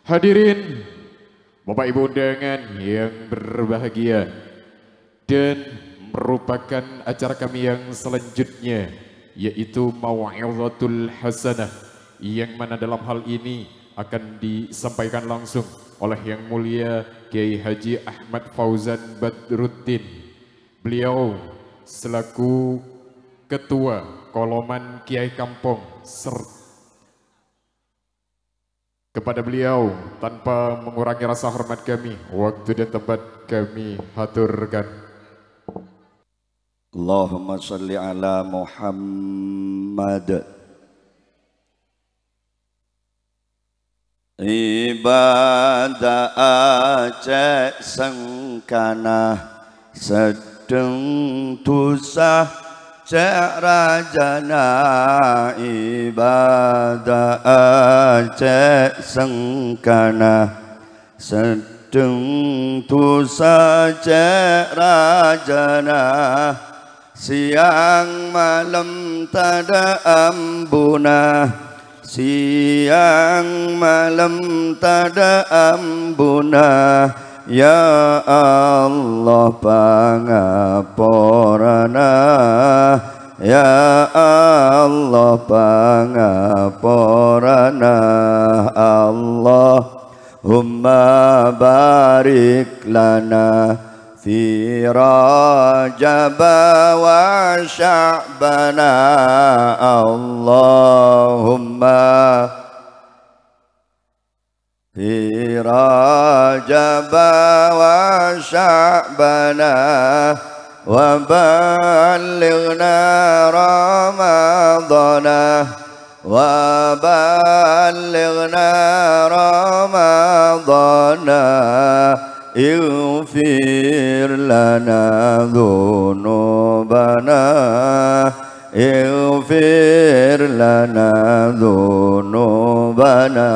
Hadirin Bapak Ibu undangan yang berbahagia, dan merupakan acara kami yang selanjutnya yaitu Mau'izatul Hasanah, yang mana dalam hal ini akan disampaikan langsung oleh Yang Mulia Kiai Haji Ahmad Fauzan Badruddin. Beliau selaku Ketua Koloman Kiai Kampung, serta kepada beliau tanpa mengurangi rasa hormat kami, waktu dan tempat kami haturkan. Allahumma salli ala Muhammad. Ibadah aceh sengkana sedeng tusah cek rajana, ibadah aceh sengkana sedeng tusah cek rajana, siang malam tada ambuna, siang malam tada ambuna. Ya Allah pangaporana, ya Allah pangaporana, Allahumma barik lana fi Rajab wa Sya'bana, Allahumma fi Rajab wa Sya'bana wa ballighna Ramadana, wa ballighna Ramadana, ighfir lana dhunubana, ighfir lana dhunubana.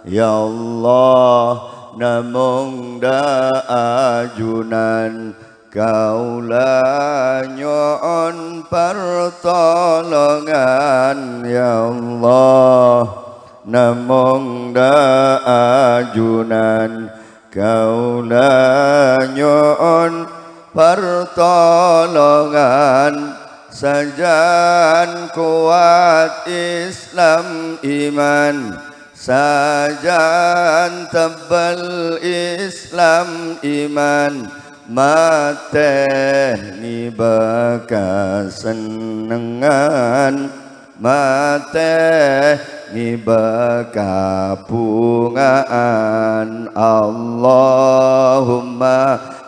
Ya Allah, namung daajunan kaula nyoon pertolongan. Ya Allah, namung daajunan kaula nyoon pertolongan. Sajan kuat Islam iman, sajan tebal Islam iman, mate ni baka senengan, mate ni baka pungaan. Allahumma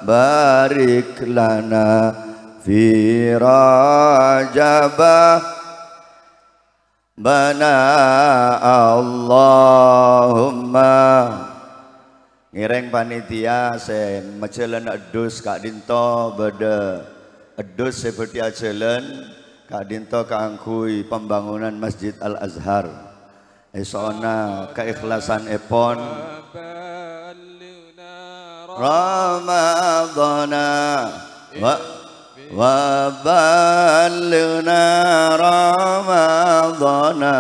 barik lana fi Rajab bana, Allahumma ngireng panitia se macelen edus Kak Dinto beda edus seperti acelen Kak Dinto kaangkui pembangunan Masjid Al Azhar esona keikhlasan epon Ramadana wa ballighna Ramadana,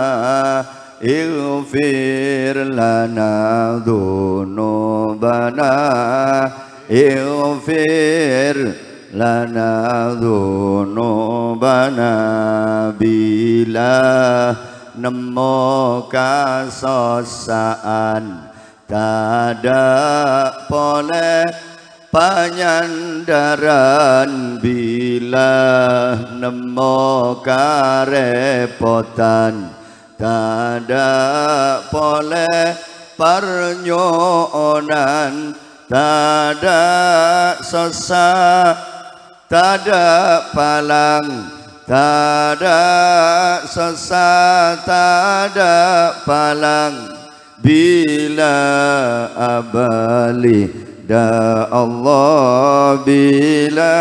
ighfir lana dhunubana, ighfir lana dhunubana. Bila nemu kasosaan tada boleh panyandaran, bila nemu karepotan tada boleh pernyonan, tada sesak tada palang, tada sesak tada palang. Bila abali da Allah, bila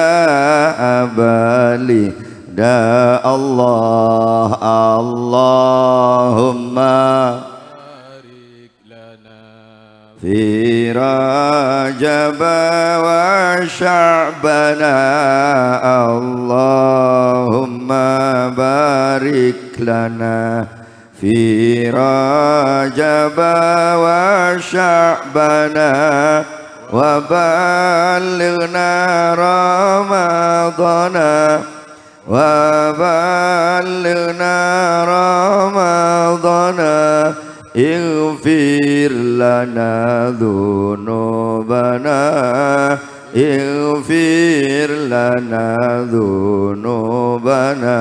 abali da Allah, Allahumma barik lana fi Rajab wa Sya'bana, Allahumma barik lana في رجب وشعبنا وبلغنا رمضان وبلغنا رمضان اغفر لنا ذنوبنا اغفر لنا ذنوبنا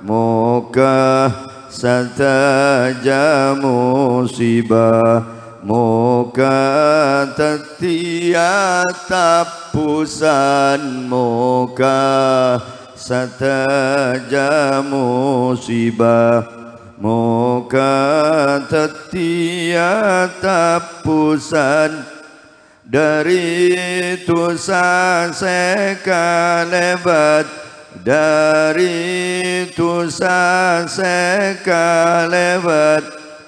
موكا saja musibah muka tapusan muka saja musibah muka tapusan dari dosa sekalebat dari dosa sekalewat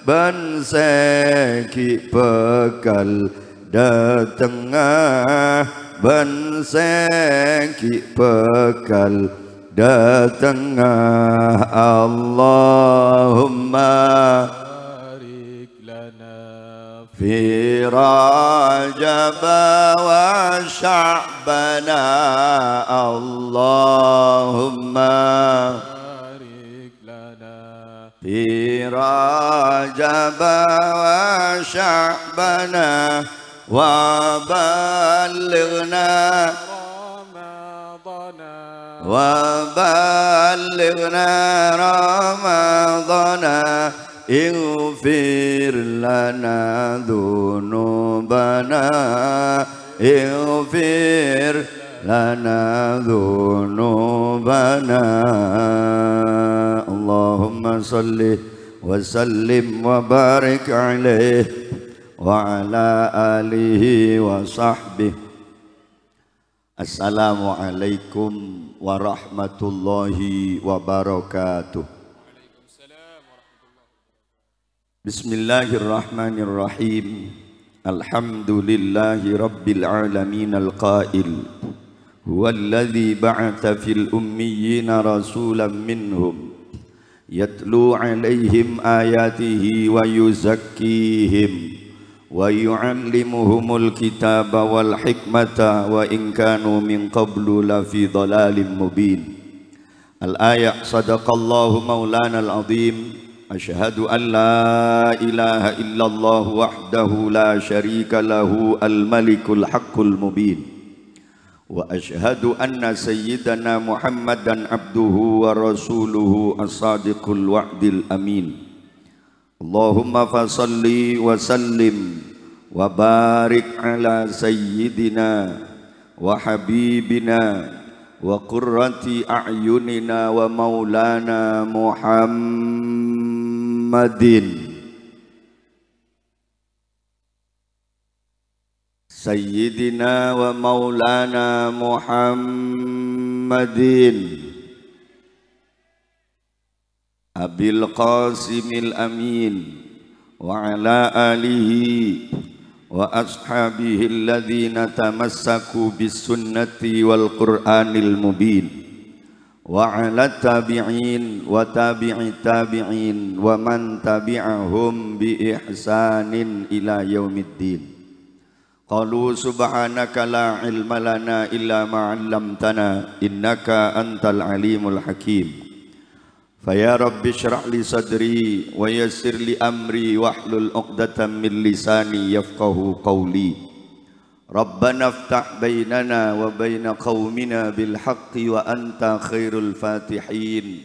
ban seki bekal datengah ban seki bekal datengah Allahumma barik lana fi Rajab wa Sya'bana Allahumma barik lana fi Rajab wa Sya'bana wa balighna Ramadana wa balighna Ramadana اغفر لنا ذنوبنا اغفر لنا ذنوبنا اللهم صل وسلم وبارك عليه وعلى آله وصحبه Assalamualaikum warahmatullahi wabarakatuh. Bismillahirrahmanirrahim. Alhamdulillahi rabbil alamin al-qail huwallazi ba'atha fil ummiyina rasulan minhum yatlu alaihim ayatihi wa yuzakkihim wa yu'allimuhumul kitaba wal hikmata wa in kanu min qablu lafi dhalalin mubin. Al-ayat sadaqallahu maulana al-azim. Asyhadu an la ilaha illallah wahdahu la syarika lahu al-malikul haqqul mubin. Wa asyhadu anna sayyidana Muhammadan abduhu wa rasuluhu as-sadiqul wa'dil amin. Allahumma fasalli wa sallim wa barik ala sayyidina wa habibina wa qurrati a'yunina wa maulana Muhammadin sayyidina wa maulana Muhammadin Abil Qasimil Amin wa ala alihi wa ashabihi alladhina tamassaku bis sunnati wal qur'anil mubin wa ala tabi'in wa tabi'i tabi'in wa man tabi'ahum bi ihsanin ila yaumiddin. Qalu subhanaka la ilma lana illa ma 'allamtana innaka antal alimul hakim. Faya rabbi syrah li sadri wa yassir li amri wahlul 'uqdatam min lisani yafqahu qawli. Rabbana iftah bainana wa baina qaumina bil haqqi wa anta khairul fatihin.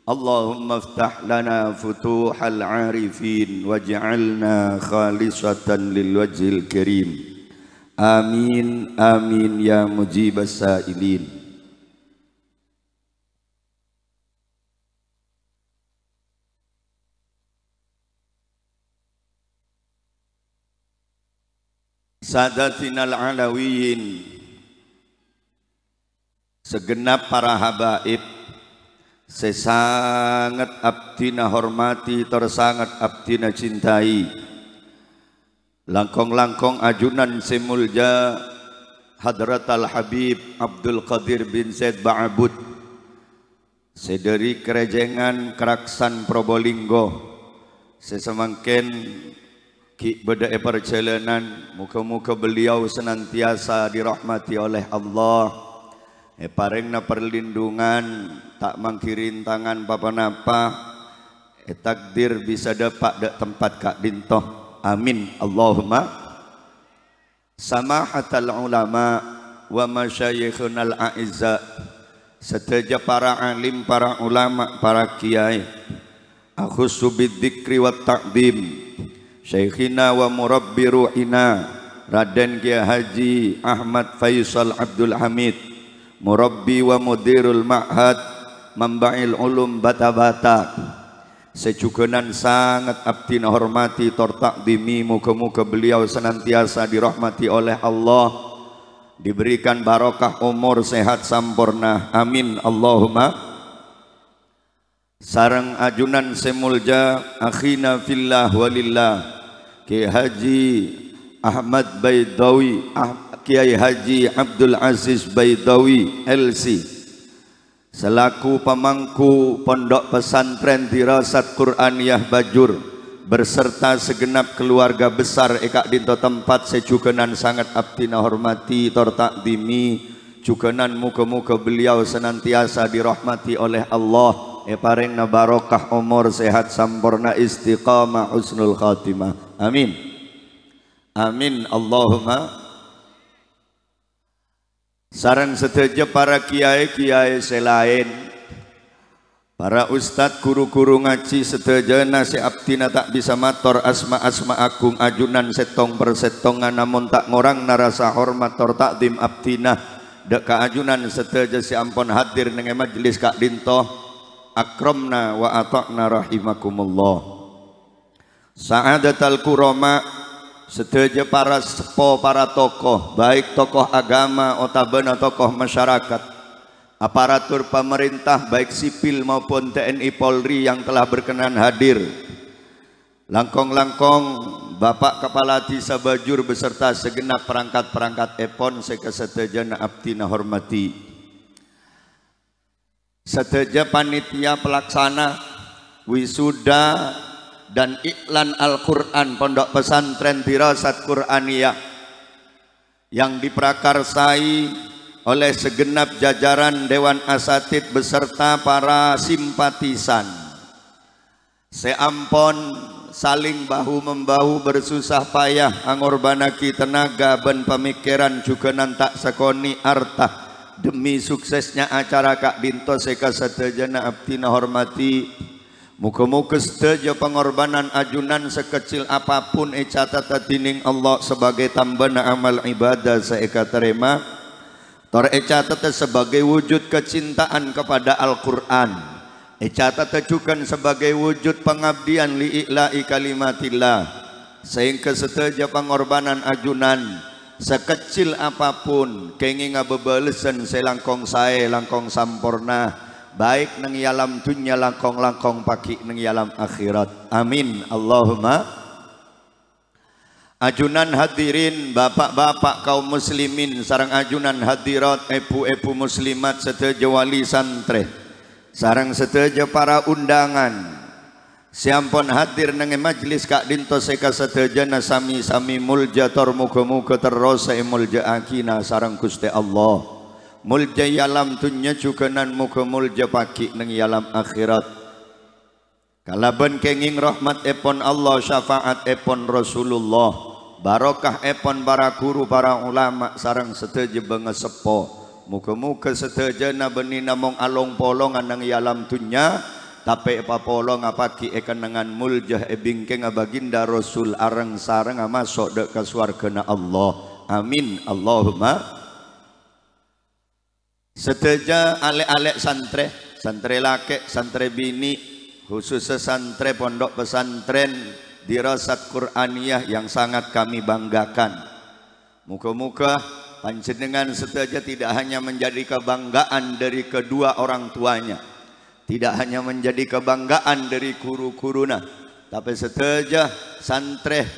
Allahumma iftah lana futuhal 'arifin waj'alna khalisatan lil wajhil karim. Amin amin ya mujibas sa'ilin. Sadatinal alawiyin, segenap para habaib, sesangat abdina hormati, tersangat abdina cintai, langkong-langkong ajunan semulja Hadratal Habib Abdul Qadir bin Zaid Ba'abud, sederi kerejengan Keraksan Probolinggo, sesemangkin ki bedai perjalanan, muka-muka beliau senantiasa dirahmati oleh Allah, paringna perlindungan, tak mangkirin tangan papa-napa, takdir bisa dapat dak tempat kak dintoh, amin Allahumma. Samahatal ulama wa masyayikhunal a'izza, seteja para alim, para ulama, para kiai, akhusu bidzikri wa ta'dim, syekhina wa murabbi ruhina Raden Kiai Haji Ahmad Faisal Abdul Hamid, murabbi wa mudirul ma'had Mambail Ulum Bata-Bata, sejugenan sangat abdina hormati tor takdimi, muka-muka beliau senantiasa dirahmati oleh Allah, diberikan barokah umur sehat sampurna, amin Allahumma. Sareng ajunan semulja akhina fillah walillah Kiai Haji Ahmad Baidawi, Kiai Haji Abdul Aziz Baidawi LC, selaku pemangku Pondok Pesantren Dirasat Quraniyah Bajur berserta segenap keluarga besar Eka Dinto tempat sejugenan sangat abdina hormati tor takdimi, jugenan muka-muka beliau senantiasa dirahmati oleh Allah, paringna barokah umur sehat sampurna istiqamah husnul khatimah, amin amin Allahumma. Sareng seteja para kiai-kiai selain, para ustad guru-guru ngaji seteja nasi abdina tak bisa mator asma-asma agung ajunan setong persetongan, namun tak ngorang narasa hormat tor takdim abdina dek ajunan seteja si ampun hadir nenge majelis kak dinto, akramna wa ata'na rahimakumullah. Sa'adatal kurama, seteja para sepo, para tokoh, baik tokoh agama otabena tokoh masyarakat, aparatur pemerintah baik sipil maupun TNI Polri yang telah berkenan hadir, langkong-langkong Bapak Kepala Desa Bajur beserta segenap perangkat-perangkat epon sekesetejana abdina hormati, seteja panitia pelaksana wisuda dan iklan Al-Quran Pondok Pesantren Dirasat Quraniyah yang diprakarsai oleh segenap jajaran Dewan Asatid beserta para simpatisan, seampun saling bahu-membahu bersusah payah angorbanaki tenaga ben pemikiran juga nantak sekoni artah demi suksesnya acara Kak Dinto seka setejana abdina hormati. Muka-muka seteja pengorbanan ajunan sekecil apapun catat tining Allah sebagai tambana amal ibadah seeka terima, tor catat sebagai wujud kecintaan kepada Al-Quran, catat juga sebagai wujud pengabdian li'ila'i kalimatillah, sehingga seteja pengorbanan ajunan sekecil apapun kenging ngabebalesan selangkong sae langkong sampurna, baik nang yalam dunya langkong-langkong paki nang yalam akhirat, amin Allahumma. Ajunan hadirin bapak-bapak kaum muslimin sarang ajunan hadirat ibu-ibu muslimat seteja wali santre sarang seteja para undangan siampun hadir nang majlis Kak Dinto seka setejana sami-sami mulja tor muga-muga terus mulja akina sarang Gusti Allah, mulja yalam dunya juga nan muga mulja pagi nang yalam akhirat, kalaban kenging rahmat epon Allah syafaat epon Rasulullah, barokah epon para guru para ulama sarang seteja bengesepo, muga-muga setejana beni namong along polongan nang yalam dunya tapi papolong apaki ekanangan muljah bingkeng baginda Rasul areng sareng masuk dek ke swargana Allah, amin Allahumma. Seteja alek-alek santre, santre laki, santre bini, khusus santre Pondok Pesantren Dirasat Quraniyah yang sangat kami banggakan. Muka-muka panjenengan seteja tidak hanya menjadi kebanggaan dari kedua orang tuanya, tidak hanya menjadi kebanggaan dari guru-guruna, tapi seteja santre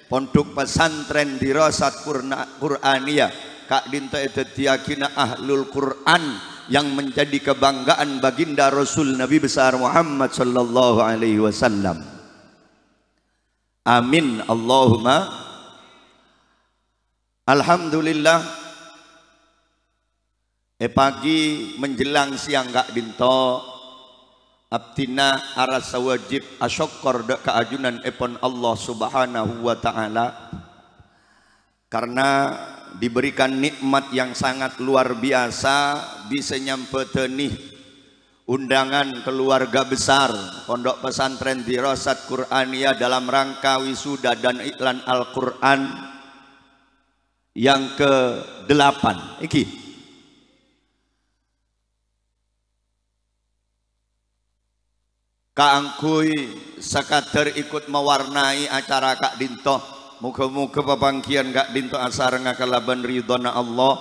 Pondok Pesantren Dirasat Quraniyah Kak Dinto itu diyakina ahlul Quran yang menjadi kebanggaan baginda Rasul Nabi besar Muhammad sallallahu alaihi wasallam. Amin Allahumma. Alhamdulillah. Pagi menjelang siang Kak Dinto abtina arasa wajib asyukur dek keajunan epon Allah subhanahu wa ta'ala, karena diberikan nikmat yang sangat luar biasa bisa nyampetenih undangan keluarga besar Pondok Pesantren Dirasat Qur'aniyah dalam rangka wisuda dan iklan Al-Quran yang ke-8 iki. Kaangkuy sekadar ikut mewarnai acara Kak Dinto. Muka-muka papangkian Kak Dinto asar ngakalaban ridhona Allah.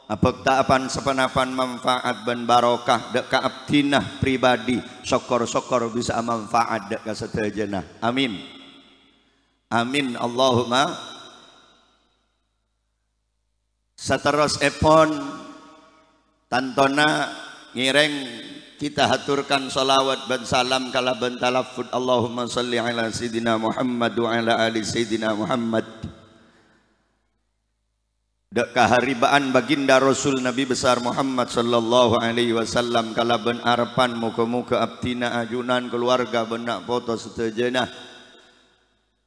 Apaktapan sepenapan manfaat dan barokah dek ka abdinah pribadi. Syokor-syokor bisa manfaat dek ka setajana. Amin. Amin Allahumma. Seterus epon tantona ngireng kita haturkan salawat dan salam kalaban talafud Allahumma salli ala Sayyidina Muhammad wa ala ali Sayyidina Muhammad. Dek kaharibaan baginda Rasul Nabi besar Muhammad sallallahu alaihi wasallam kalaban arapan muka-muka abtina ajunan keluarga benak foto setajana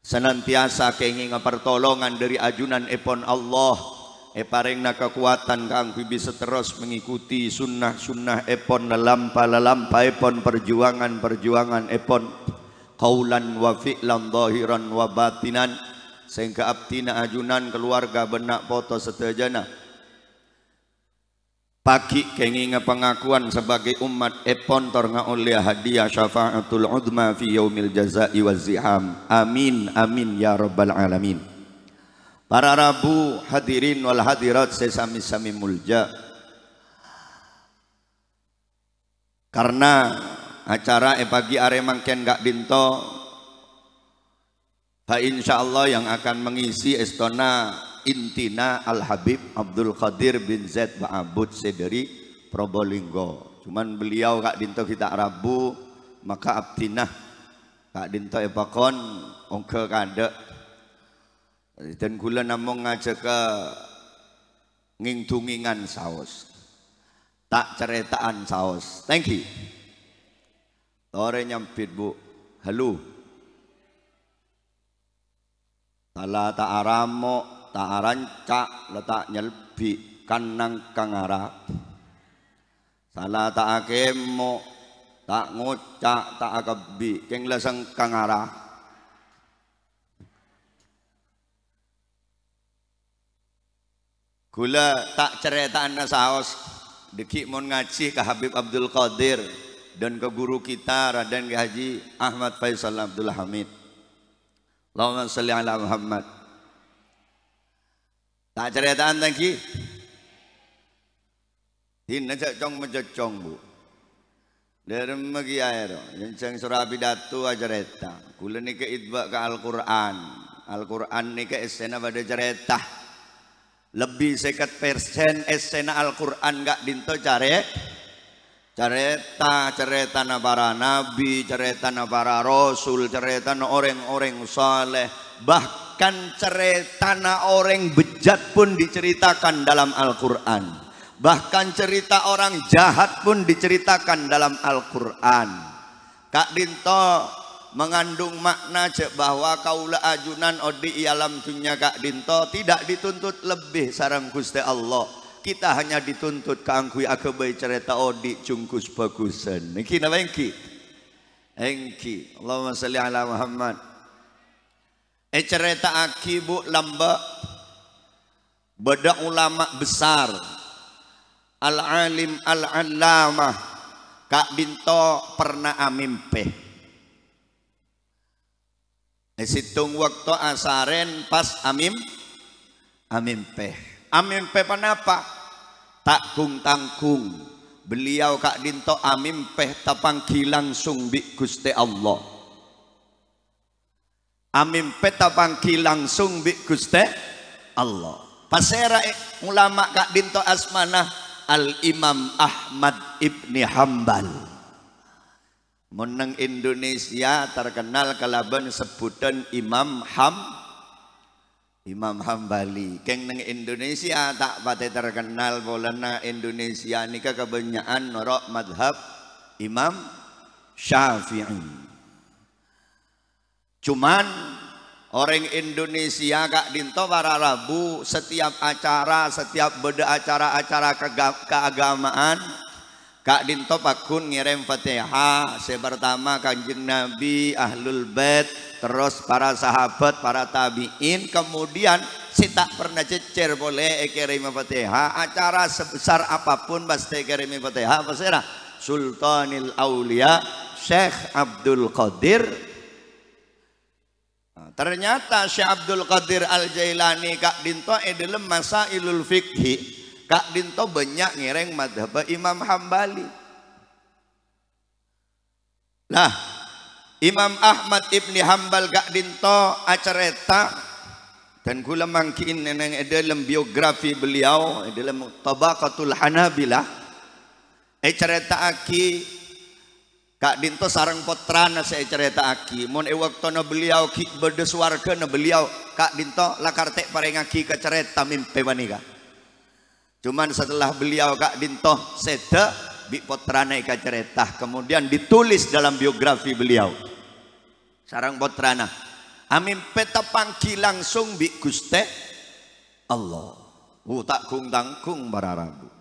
senantiasa kenging pertolongan dari ajunan epon Allah. Paringna kekuatan kangku bisa terus mengikuti sunnah-sunnah epon lalampa epon perjuangan epon qaulan wa fi'lan zahiran wa batinan sehingga abtina ajunan keluarga benak foto setajana pagi kenginga pengakuan sebagai umat epon tornga oleh hadiah syafaatul udma fi yaumil jazai waziham. Amin amin ya rabbal alamin. Para rabu hadirin wal hadirat sesami-sami mulja. Karena acara pagi are mangken Kak Dinto, fa insyaallah yang akan mengisi estona intina Al Habib Abdul Qadir bin Zaid Ba'abud Sederi Probolinggo. Cuman beliau Kak Dinto kita rabu maka abdinah Kak Dinto epakon ongke kada. Dan kula namung ngajak ke ngingtungingan saos. Tak ceretaan saos. Thank you. Tore nyampit Bu. Halo. Tala tak aramo, tak arancak, letak nyelbi kanang kangara. Salah tak akemo, tak ngocak, tak akabi, keng lasang kangara. Kula tak ceritaan na saos deki mon ngaji ke Habib Abdul Qadir dan ke guru kita Raden Haji Ahmad Faisal Abdul Hamid. Allahumma salli ala Muhammad. Tak ceritaan lagi. Hina cong mejocong Bu. Dari magi air, yang surabi datu ajareta. Kula ni ke idba ke Al-Quran. Al-Quran ni ke esena pada cerita. Lebih 50% esena Al-Quran gak dinto cerita na para nabi, cerita na para rasul, cerita na orang-orang saleh, bahkan cerita na orang bejat pun diceritakan dalam Al-Quran, bahkan cerita orang jahat pun diceritakan dalam Al-Quran. Kak Dinto mengandung makna bahwa kaula ajunan odi alam dunya Kak Dinto tidak dituntut lebih sareng Gusti Allah. Kita hanya dituntut kaangkui akabai cerita odi cungkus bagusan. Niki napa engki? Engki. Allahumma sholli ala Muhammad. Cerita aki Bu lamba beda ulama besar. Al-alim al-allamah Kak Dinto pernah amimpe. Situng waktu asaren pas amimpe panapa tak kung tangkung beliau Kak Dinto amimpe tapangki langsung bi Gusti Allah. Amimpe tapangki langsung bi Gusti Allah. Pasera ulama Kak Dinto asmanah Al-Imam Ahmad Ibni Hambal. Meneng Indonesia terkenal kalaban sebutan Imam Hambali. Keng neng Indonesia tak pate terkenal bolana Indonesia nika kebanyakan norok madhab Imam Syafi'i. Cuman orang Indonesia kak dinto para Rabu setiap acara, setiap beda acara-acara keagamaan kak dinto pakun ngirim Fatihah. Pertama Kanjeng Nabi, Ahlul Bait, terus para sahabat, para tabi'in, kemudian si tak pernah cecer boleh kirim Fatihah. Acara sebesar apapun pasti kirim Fatihah. Pasirah Sultanil Aulia Syekh Abdul Qadir. Ternyata Syekh Abdul Qadir Al-Jailani kak dinto dalam Masailul Fikhi kak dinto banyak ngireng madhab Imam Hambali. Lah Imam Ahmad Ibni Hambal kak dinto acareta dan kula mangkin neng dalam biografi beliau dalam Tabaqatul Hanabilah cerita aki kak dinto sarang potrana saya cerita aki mon waktuna beliau ki bedes warga na beliau kak dinto lakarte pareng aki ke cerita mimpi manika. Cuman setelah beliau kak dinto seda bi potrana ka cerita kemudian ditulis dalam biografi beliau sarang potrana amin peta pangki langsung bi Guste Allah tak kung tangkung bararabu.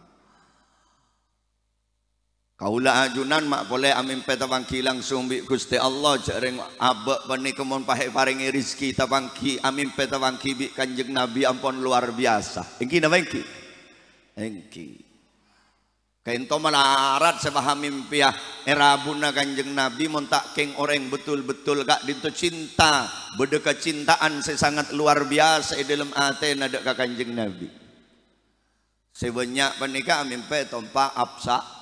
Kaula ajunan mak boleh amin peta pangki langsung bi Gusti Allah jareng abek pani kemon pahe paringi rezeki tapangki amin peta pangki bi Kanjeng Nabi ampun luar biasa. Engki napa engki? Engki. Kaento malarat sebah mimpiah erabuna Kanjeng Nabi mon tak keng orang betul-betul gak dinto cinta bede kecintaan sesangat luar biasa dalam ate nada ka Kanjeng Nabi. Sebanyak panika amin peta tompa apsa.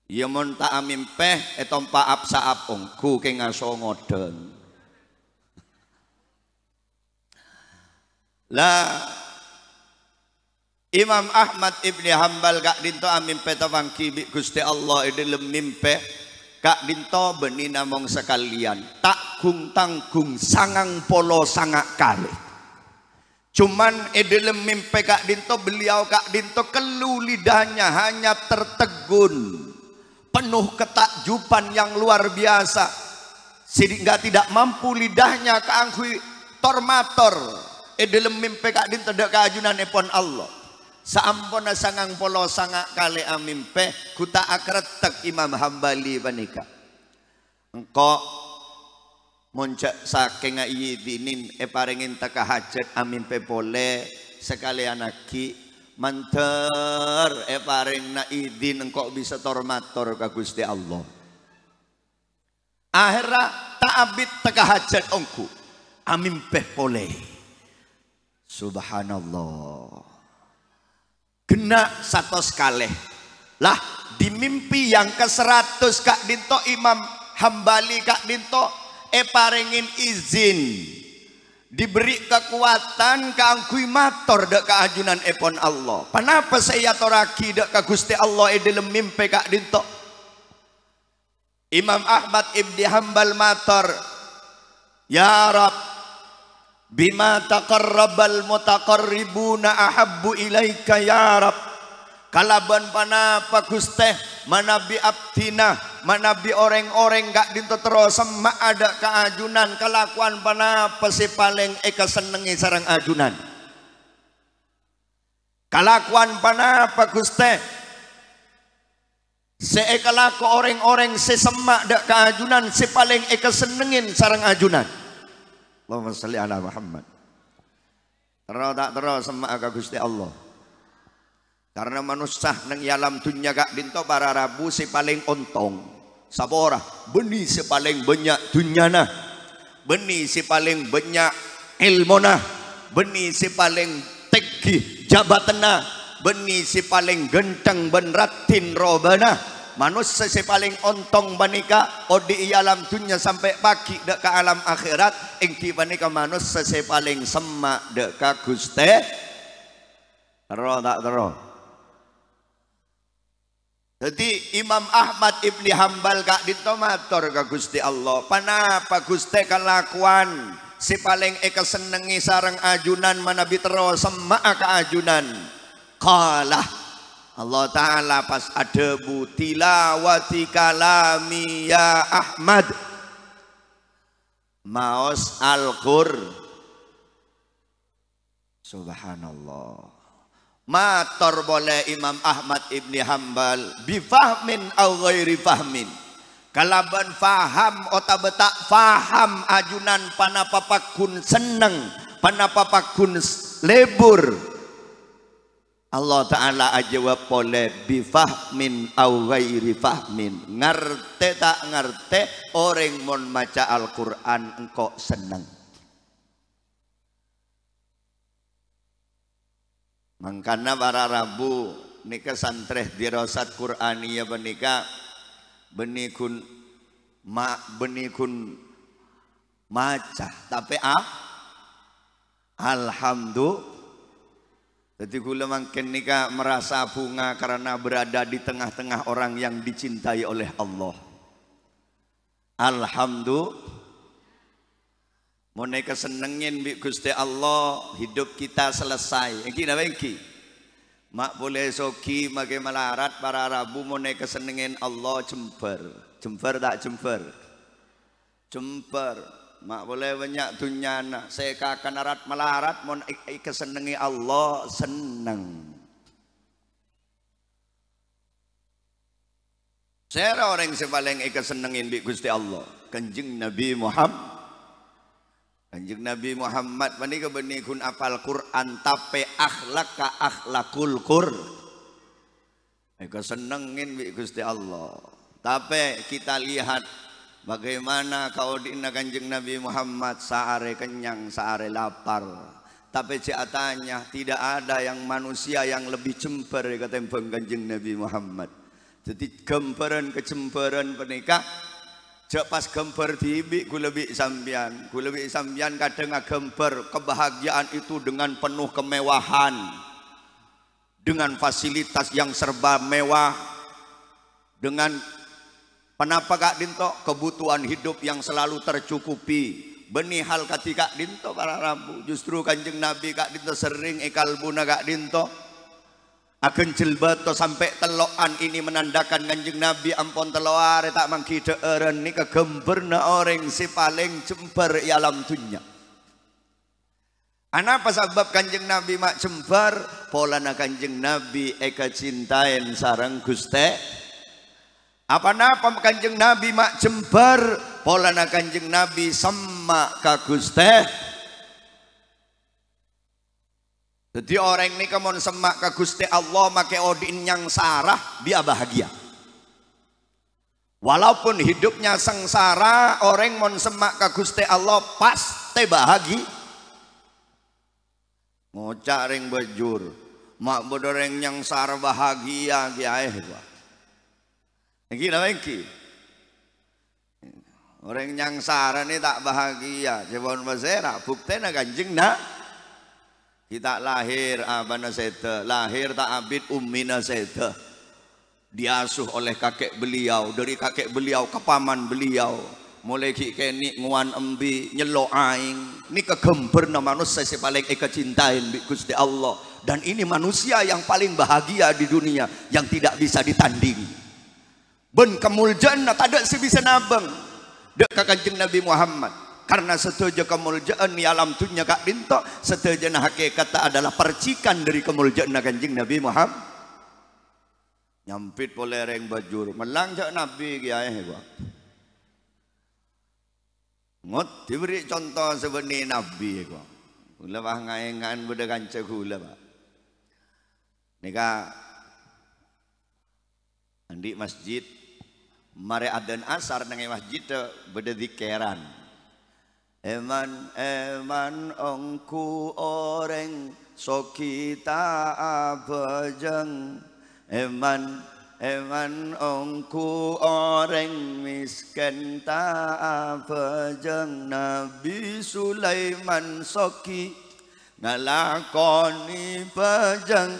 Ya mon tak amin peh etom paap saap ongku ke ngaso ngoden. Lah Imam Ahmad Ibni Hambal kak dinto amin peh tawangki bi Gusti Allah dalam mimpe kak dinto benina mong sekalian tak kung tangkung sangang polo sangak kali. Cuman dalam mimpi kak dinto beliau kak dinto kelu lidahnya hanya tertegun penuh ketakjuban yang luar biasa sehingga tidak mampu lidahnya keangkui tormator dalam mimpi kak dinto dak keajunan epon Allah saampona sangang polo sangak kali amimpe kuta akretek Imam Hambali panika engkau moncak saking ngidinin paringin taka hajat amin pepole sekalian aki manter paring na idin engkau bisa tormator ka Gusti Allah akhirnya taabit taka hajat ongku amin pepole subhanallah kena satu sekali lah di mimpi yang ke-100 kak dinto Imam Hambali kak dinto paringin izin diberi kekuatan keangkui mator dak keajunan epon Allah. Kenapa saya toraki dak ke Gusti Allah dalam mimpi kak dinto Imam Ahmad Ibni Hambal mator ya Rab bima taqarrabal mutaqarribuna ahabbu ilaika ya Rab kalaban panapa Gusti manabi abdina manabi orang-orang gak dinto terus sama ada keajunan kelakuan panapa si paling eka senengi sarang ajunan kelakuan panapa Gusti si eka laku orang-orang si semak dak keajunan si paling eka senengin sarang ajunan Allahumma salli ala Muhammad terus tak terus semak ka Gusti Allah. Karena manusia nang yalam dunia kak dinto para Rabu si paling ontong sabora beni si paling banyak dunyana beni si paling banyak ilmona beni si paling tegi jabatana beni si paling genteng benratin robana manusia si paling ontong banika odi alam dunia sampai pagi dek ke alam akhirat engki banika manusia si paling semak dek ka Gusti Tero tak tero. Jadi Imam Ahmad Ibni Hambal kak ditomator ke Gusti Allah. Panapa Gusti kelakuan si paling eka senengi sarang ajunan manabi terus semak ke ajunan. Kalah Allah Ta'ala pas adebu tilawati kalami ya Ahmad. Maos Al-Qur. Subhanallah. Mator boleh Imam Ahmad Ibni Hambal bifahmin au ghairi fahmin. Kalaban faham ota betak faham ajunan panapapakun seneng, panapapakun lebur. Allah Ta'ala ajawab boleh bifahmin au ghairi fahmin. Ngarte tak ngarte orang mon maca Al-Quran engkau seneng. Mangkana para Rabu nika santreh dirasat Qur'aniyah benika benikun maca tapi alhamdulillah. Jadi kula mangken nika merasa bunga karena berada di tengah-tengah orang yang dicintai oleh Allah. Alhamdulillah. Monai kesenengin bi Gusti Allah hidup kita selesai. Engki napa engki? Mak boleh soki make melarat para Rabu monai kesenengin Allah jember. Jember tak jember? Jember. Mak boleh banyak dunyana. Saya kakan arat melarat mon kesenengi Allah seneng. Saya orang sepaling kesenengin bi Gusti Allah. Kanjeng Nabi Muhammad. Kanjeng Nabi Muhammad menika benikun apal Quran tapi akhlak ka akhlakul Qur. Eka senengin bi Gusti Allah. Tapi kita lihat bagaimana kau dina Kanjeng Nabi Muhammad saare kenyang saare lapar. Tapi ceatanya tidak ada yang manusia yang lebih cemper ketimbang Kanjeng Nabi Muhammad. Jadi gemperan kecemperan penikah. Jek pas gemper tibi kulebi sambian kadang gemper kebahagiaan itu dengan penuh kemewahan, dengan fasilitas yang serba mewah, dengan kenapa kak dinto kebutuhan hidup yang selalu tercukupi. Benih hal ketika dinto para Rabu justru Kanjeng Nabi kak dinto sering ikalbuna kak dinto akan jelbato sampai teloan ini menandakan Kanjeng Nabi ampun teloare tak mangkide eren ni kegemberna orang si paling jember alam dunya. Anapa sebab Kanjeng Nabi mak jember polana Kanjeng Nabi eka cintain sareng Guste. Apa napa Kanjeng Nabi mak jember polana Kanjeng Nabi semak ka Guste. Jadi orang ini kemon semak ke Gusti Allah make odin yang sarah dia bahagia. Walaupun hidupnya sengsara orang mon semak ke Gusti Allah pasti bahagia. Ngocak ring bejur mak bodoreng yang sarah bahagia kiai gua. Iki napa iki? Orang yang sarah ini tak bahagia. Jebon masera buktena Kanjeng na kita lahir abana seda, lahir tak abid ummina seda. Diasuh oleh kakek beliau, dari kakek beliau ke paman beliau. Mulai kini nguan embi nyelo aing. Ini kegember na manusia si paling eka cintain bi Gusti Allah. Dan ini manusia yang paling bahagia di dunia yang tidak bisa ditanding. Ben kemuljaan tak ada si bisa nabang. Dek Kanjeng Nabi Muhammad. Karena setuju kemuliaan di alam dunia kak dinto, setuju hakikat adalah percikan dari kemuliaan Kanjeng Nabi Muhammad. Nyampit boleh reng bajur, melangjak Nabi kiai gua. Ngot diberi contoh sebenarnya Nabi gua. Gula bah ngaengan beda kanca gula pak. Nika andi masjid, mare adan asar nangai masjid beda dikeran. Eman ongku orang so kita abajang. Eman ongku orang miskin ta abajang. Nabi Sulaiman soki nalakoni pejeng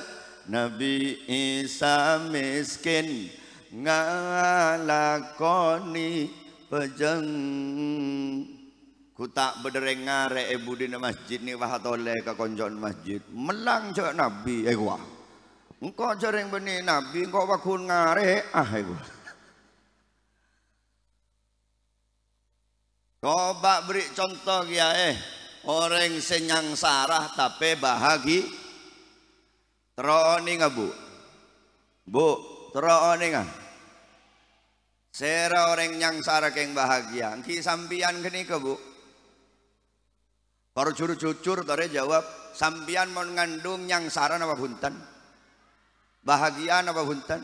Nabi Isa miskin ngalakoni pejeng. Ku tak bedereng ngare ibu dina masjid ni wah tole ke konjon masjid melang cak Nabi gua engkau jareng beni Nabi engkau wakun ngare gua. Coba beri contoh ya orang senyang sarah tapi bahagi teroni nggak bu teroni nggak sera orang yang sarah keng bahagia ki sambian kini ke bu baru jujur tore jawab sambian mau ngandung yang sarah apa buntan bahagia apa buntan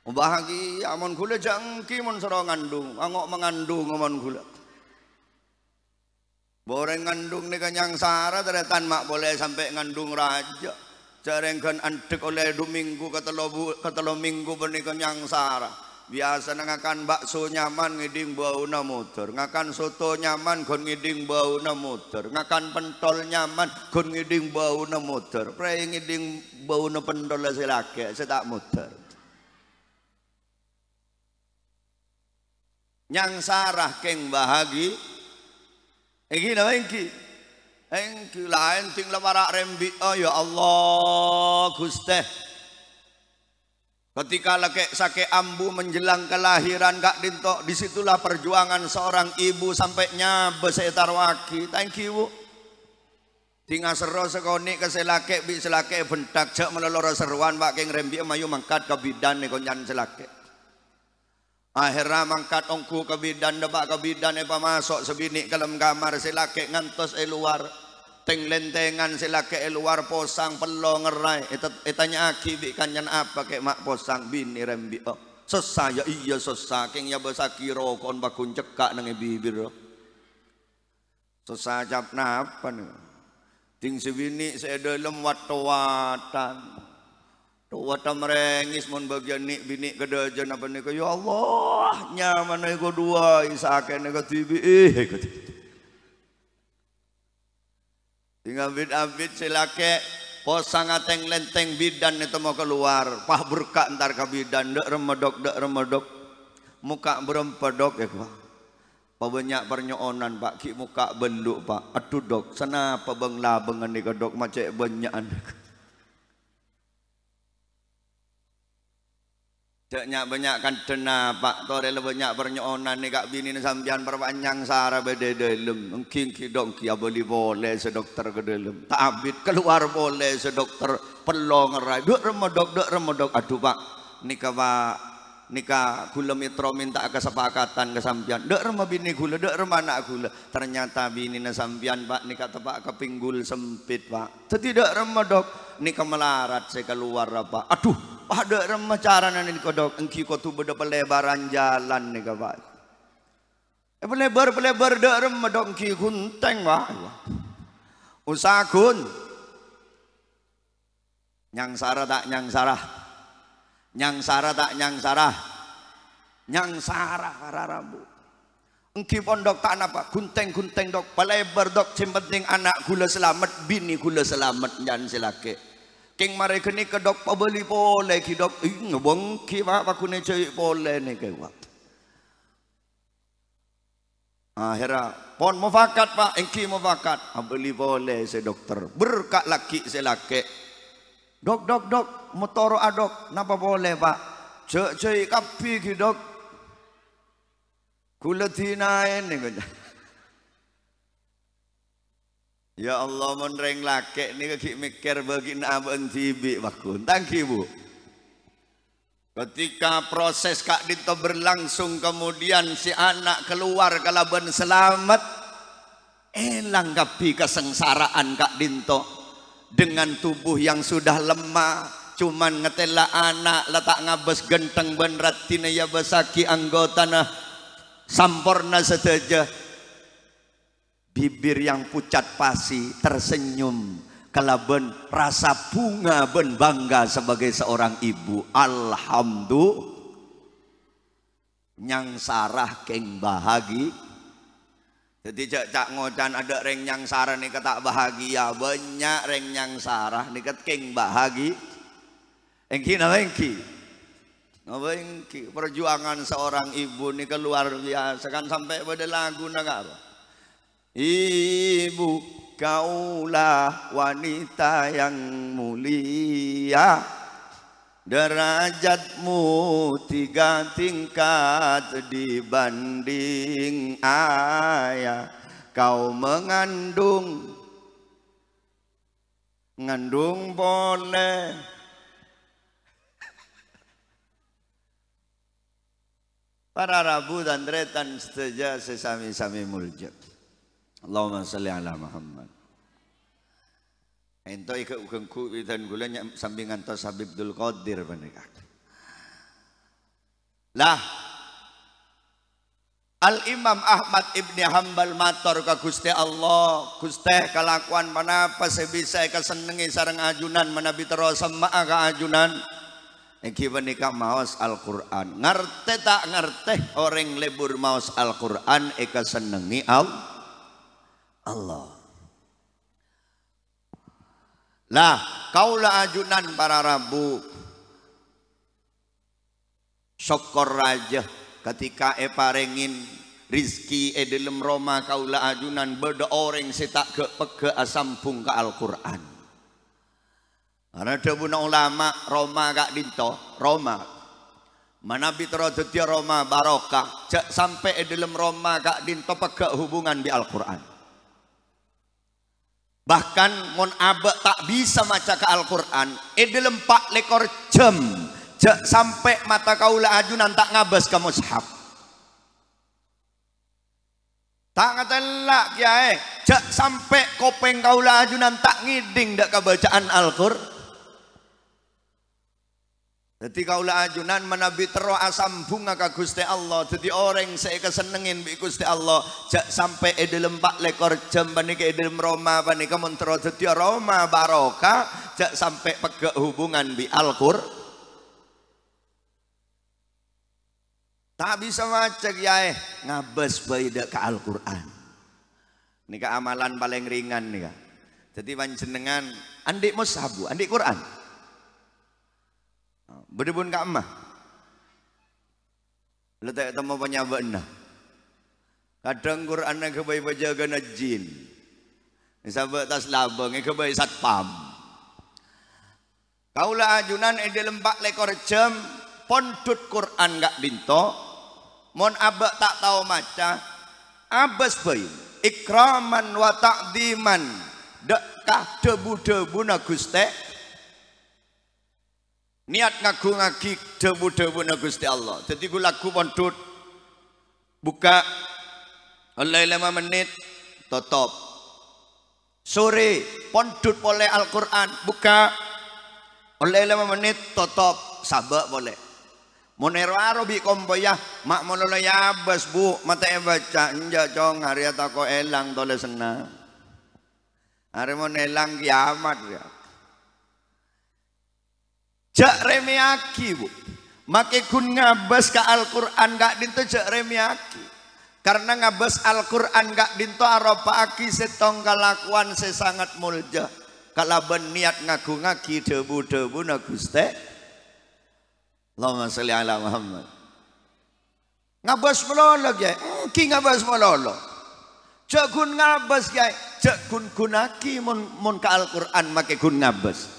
bahagia mon gula jangki mon sero ngandung angok mengandung mon gula boreng ngandung ni kanyang sarah teretan mak boleh sampai ngandung raja jarengkan antek oleh 2 minggu ketelo minggu benih kanyang sarah biasa ngakan bakso nyaman ngiding bau na muter ngakan soto nyaman kon ngiding bau na muter ngakan pentol nyaman kon ngiding bau na muter pre ngiding bau na pentol silake sedak muter nyang sarah keng bahagi iki na engki lain ting lamara rembi oh ya Allah Guste. Ketika laki sake ambu menjelang kelahiran Kak Dinto, disitulah perjuangan seorang ibu sampai nyabe setar waki. Thank you bu. Tinggal seru sekoni ke selake bi selake bentak cek melolor seruan pak keng rembi mayu mangkat ke bidan nih konyan selake. Akhirnya mangkat ongku ke bidan debak ke bidan masuk sebini ke dalam kamar selake ngantos luar. Teng lentengan silake luar posang pelo ngerai etanya aki bi kanyan apa kek mak posang bini rembi oh sesa ya iya sesa keng ya besakiro kon bakun cekak nang bibir sesa cap napa nih ting sebini saya dalam watan wata merengis mon bagian nik bini kedajan apa nih ya Allah nyaman nego dua isake nego tibi tinggal bid silake posang ateng lenteng bidan itu mau keluar pah berkak ntar ke bidan dek remedok muka berempedok ya pak banyak pernyonan pak ki muka benduk pak aduh dok sana apa bang labengan nih dok macam banyak Ceknya banyak kan dena pak tore le banyak pernyonan nih kak bini sambian perpanjang sarah bede dalam mungkin kidong kia boleh sedokter ke dalam tak abit keluar boleh sedokter pelong ngerai duk remedok aduh pak nikah gula mitro minta kesepakatan ke sambian dek remah bini gula dek remah anak gula ternyata bini sambian pak nikah tepak kepinggul sempit pak tidak remedok nikah melarat saya keluar apa aduh ada remah cara nanti kodok engki kau tu beda pelebaran jalan nih kawan. Pelebar dak remah dok engki kunteng wah. Usakun. Nyang sarah tak nyang sarah. Nyang sarah tak nyang sarah. Nyang sarah kararambu. Engki pondok tak napa kunteng dok pelebar dok yang penting anak gula selamat bini gula selamat jangan silake. Keng mare kene kedok pabeli pole ki dok ngebongki pak pakune cewek pole nih kewak akhirnya pon mufakat pak engki mufakat abeli pole se dokter berkak laki se laki dok motoro adok napa pole pak cewek kapi ki dok kuletinain nih ya Allah menreng laki ni kaki mikir bagi abang tibi bakun tangki bu ketika proses Kak Dinto berlangsung kemudian si anak keluar kalaban selamat elang kapi kesengsaraan Kak Dinto dengan tubuh yang sudah lemah cuman ngetela anak letak ngabes genteng benratina ya besaki anggotana sampurna seteja bibir yang pucat pasi tersenyum kalaben rasa bunga ben bangga sebagai seorang ibu alhamdulillah nyang sarah keng bahagi Jadi cak ngocan ada reng yang sarah nih tak bahagia, banyak reng yang sarah nih king bahagia. Engki nama engki, perjuangan seorang ibu nih luar biasa kan sampai pada lagu negara. Ibu kaulah wanita yang mulia, derajatmu 3 tingkat dibanding ayah. Kau mengandung boleh, para rabu dan retan setuju sesami-sami mulja. Allahumma salli ala Muhammad. Ento ika ukengku dan gulanya sambingan tos Habib Abdul Qadir menika. Lah Al Imam Ahmad Ibni Hambal matur ka Gusti Allah, Gusti kelakuan manapa sebisa kesenengi sareng ajunan menabi terus semaa ka ajunan. Iki menika maos Al-Qur'an. Ngerti tak ngerti orang lebur maos Al-Qur'an eka senengi Allah. Lah kaulah ajunan para rabu syukur raja ketika parengin rizki dalam Roma kaulah ajunan beda orang setak ke pege asampung ke Al-Qur'an. Karena debuna ulama Roma gak dinto Roma manabi terodeti Roma barokah cek sampai dalam Roma gak dinto pege hubungan di Al-Qur'an. Bahkan mon abe tak bisa maca ke Al-Qur'an dalam 4 jam cek sampai mata kaula ajunan tak ngabas ke mushaf. Tak ngatelak kiai cek sampai kopeng kaula ajunan tak ngiding dak kebacaan Al-Qur'an. Jadi kaula ajunan menabi tero asambung ka Gusti Allah. Jadi orang saya kesenengin bi Gusti Allah. Jak sampai dalam 4 jam panika dalam Roma panika montro dadi Roma barokah. Jak sampai pegek hubungan bi Al-Qur'an. Tak bisa maca kiai ngabes bae dak ka Al-Qur'an. Nika amalan paling ringan nika. Jadi panjenengan andik mushabu, andik Qur'an. Berdebun ke emak letak temu penyabakna kadang Quran ke bayi bajaga jin sabak tas labang ke bayi satpam kaulah ajunan dalam 4 jam pondut Quran gak dinto mon abak tak tahu maca abas bayi ikraman wa ta'diman dekah debu-debu na Gusti niat ngaku ngaki debu-debu na Gusti Allah. Jadi gue laku pondut buka oleh 5 menit tutup. Sore pondut boleh Al-Qur'an buka oleh 5 menit tutup. Sabak boleh. Monero arobi komboya mak mololo ya bas bu mata baca enja cong hari atako elang tole senang. Hari mon elang kiamat ya. Jak remiaki bu, make kun ngabas ke Al-Qur'an gak dinto jak remiaki, karena ngabas Al-Qur'an gak dinto aropa aki setong kalakuan sesangat mulja, kalaban niat ngaku ngaki debu-debu na Gusti. Allahumma sholli ala Muhammad. Ngabas melolo ya, ki ngabas melolo. Jak kun ngabas ya, jak kun kunaki mon ke Al-Qur'an make kun ngabas.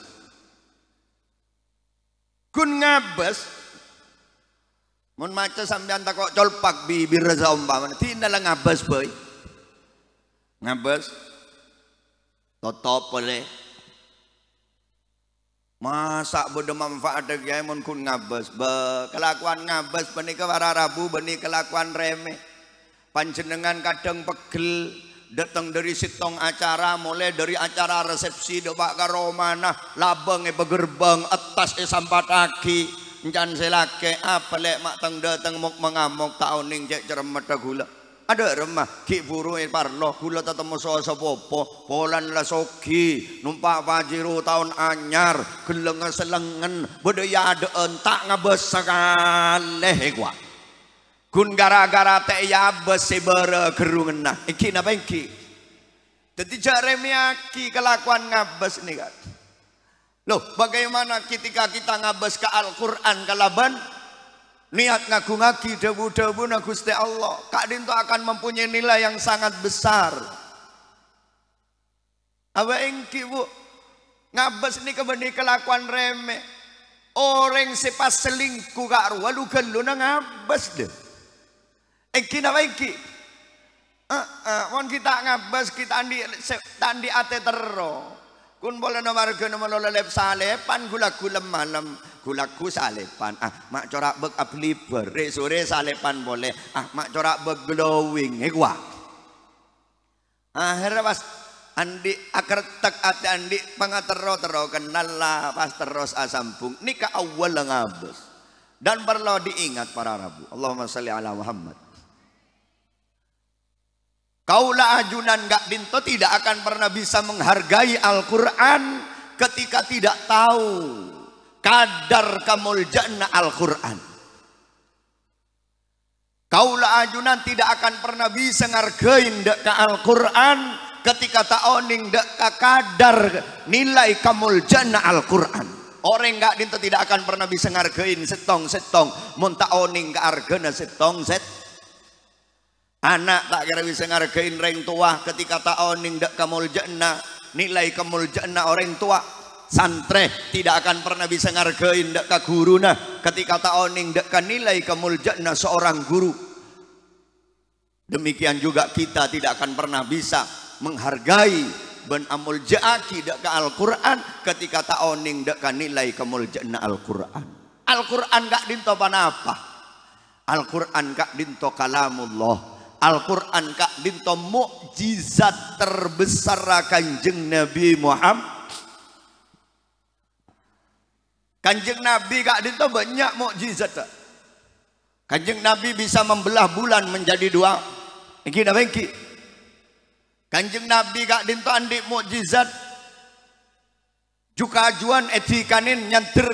Kun ngabas mon maca sampean tak kok colpak bibir rasa umpamane tindalah ngabas boy ngabas totop boleh masa bodo manfaat ya mon kun ngabas kelakuan ngabas menika para rabu benih kelakuan remeh panjenengan kadang pegel datang dari sitong acara mulai dari acara resepsi dobak karo manah labang begerbang atas sampat aki encan selake apa lek mak teng datang mok mengamok tahun ning cek ceremet gula ada remah ki buru parlo gula tetemu soso popo polan la sogi numpak pajiru tahun anyar geleng selengen budaya ada entak ngabes sekali gua kun gara-gara teh ya besebere gerungenah iki napa iki dadi jaremiaki kelakuan ngabes nih kan. Loh bagaimana ketika kita ngabes ke Al-Quran kalaban niat ngagung-ngagi debu-debu na Gusti Allah kak dinto akan mempunyai nilai yang sangat besar. Apa engki bu ngabes ini kebeni kelakuan remeh orang sepas selingkuh kak ruwa lu gelo na ngabes deh engki napa engki kita ngabes kita andi ate tero kun boleh nomor lelep salepan gula malam gulaku salepan mak corak beg apliber sore salepan boleh mak corak beg glowing gua akhirnya pas andi akertek ate andi pangatero kenal lah pas terus asampung nikah awal ngabes dan perlu diingat para Rabu Allahumma sholli ala Muhammad. Kaulah ajunan gak dinto tidak akan pernah bisa menghargai Al-Quran ketika tidak tahu kadar kamuljana Al-Quran. Kaulah ajunan tidak akan pernah bisa ngargain dek Al-Quran ketika taoning dek kadar nilai kamuljana Al-Quran. Orang gak dinto tidak akan pernah bisa ngargain setong mun taoning ke argana setong. Anak tak kira bisa ngargain orang tua ketika taoning dak kamuljana nilai kamuljana orang tua. Santre tidak akan pernah bisa ngargain dak ka guruna ketika taoning dak ka nilai kamuljana seorang guru. Demikian juga kita tidak akan pernah bisa menghargai ben amul jaaki dak ka Al-Quran ketika taoning dak ka nilai kamuljana Al-Quran. Al-Quran gak dinto panapa. Al-Quran gak dinto kalamullah. Al-Quran kak dinto mukjizat terbesar Kanjeng Nabi Muhammad. Kanjeng Nabi kak dinto banyak mukjizat. Kanjeng Nabi bisa membelah bulan menjadi dua. Iki napa iki? Kanjeng Nabi kak dinto andi mukjizat. Juga ajuan etikanin nyanter.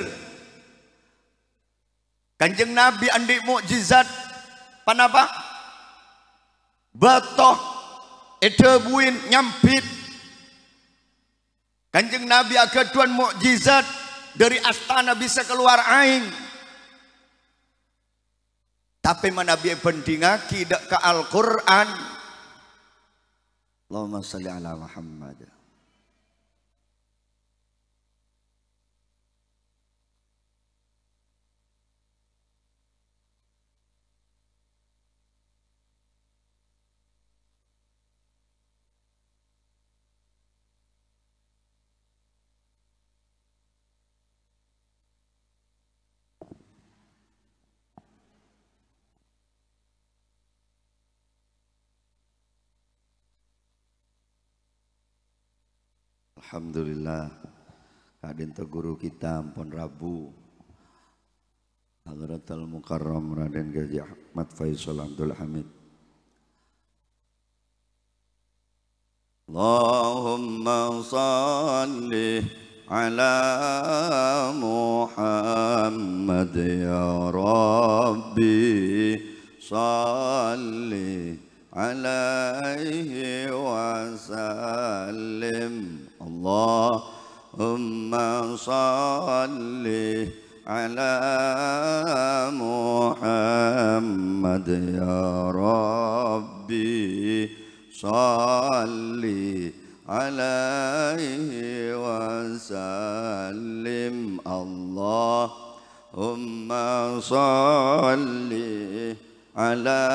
Kanjeng Nabi andi mukjizat. Panapa? Batoh edebuin nyampit. Kanjeng Nabi agaduan mukjizat dari astana bisa keluar aing. Tapi mana Nabi bendingaki dak ke Al-Quran. Allahumma sholli ala Muhammad. Alhamdulillah kadin guru kita Ampun Rabu Hadratul Mukarram Raden Ghaji Ahmad Faisal Abdul Hamid. Allahumma salli ala Muhammad ya Rabbi salli alaihi wasallim. Allahumma salli ala Muhammad ya Rabbi salli alaihi wasallim. Allahumma salli ala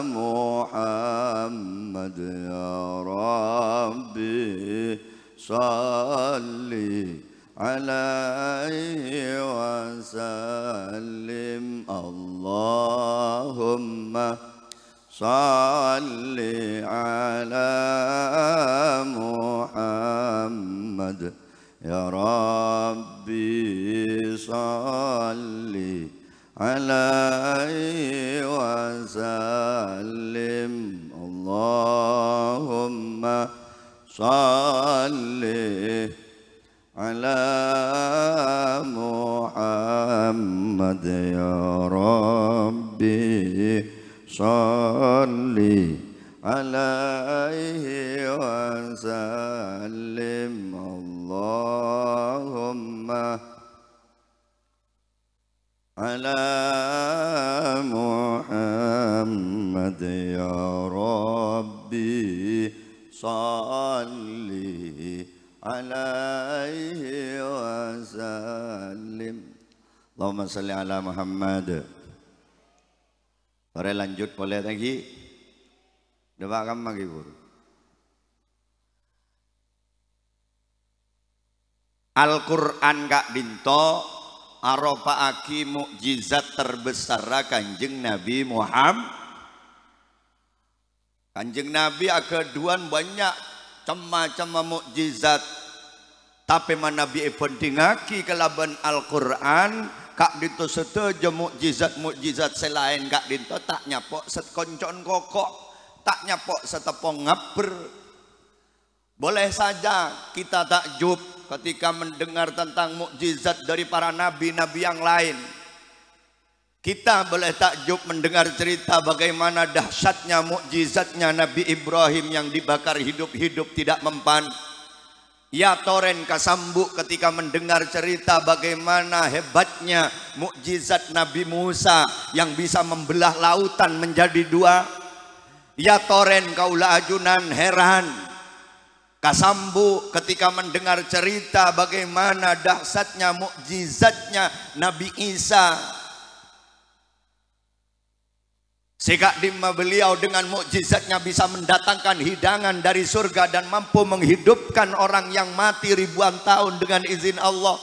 Muhammad ya Rabbi salli alaihi wasallim. Allahumma salli ala Muhammad ya Rabbi salli alaihi wasallim. Allahumma salli ala Muhammad ya Rabbi Rabbi salli alaihi wa sallim Allahumma ala Muhammad ya Rabbi salli alaihi wa sallim Allahumma salli ala Muhammad. Boleh lanjut, boleh lagi. Doakan lagi guru. Al-Quran Kak Dinto aropaaki mukjizat terbesar Kanjeng Nabi Muhammad. Kanjeng Nabi akeduan banyak macam mukjizat, tapi mana Nabi pentingaki kelaban Al-Quran. Kak Dinto setuju mukjizat selain Kak Dinto tak nyapok setkoncon kokok, tak nyapok setepong ngaper. Boleh saja kita takjub ketika mendengar tentang mukjizat dari para nabi-nabi yang lain. Kita boleh takjub mendengar cerita bagaimana dahsyatnya mukjizatnya Nabi Ibrahim yang dibakar hidup-hidup tidak mempan. Ya toren kasambu ketika mendengar cerita bagaimana hebatnya mukjizat Nabi Musa yang bisa membelah lautan menjadi dua. Ya toren kaula ajunan heran kasambu ketika mendengar cerita bagaimana dahsyatnya mukjizatnya Nabi Isa. Sekak dimma beliau dengan mukjizatnya bisa mendatangkan hidangan dari surga dan mampu menghidupkan orang yang mati ribuan tahun dengan izin Allah.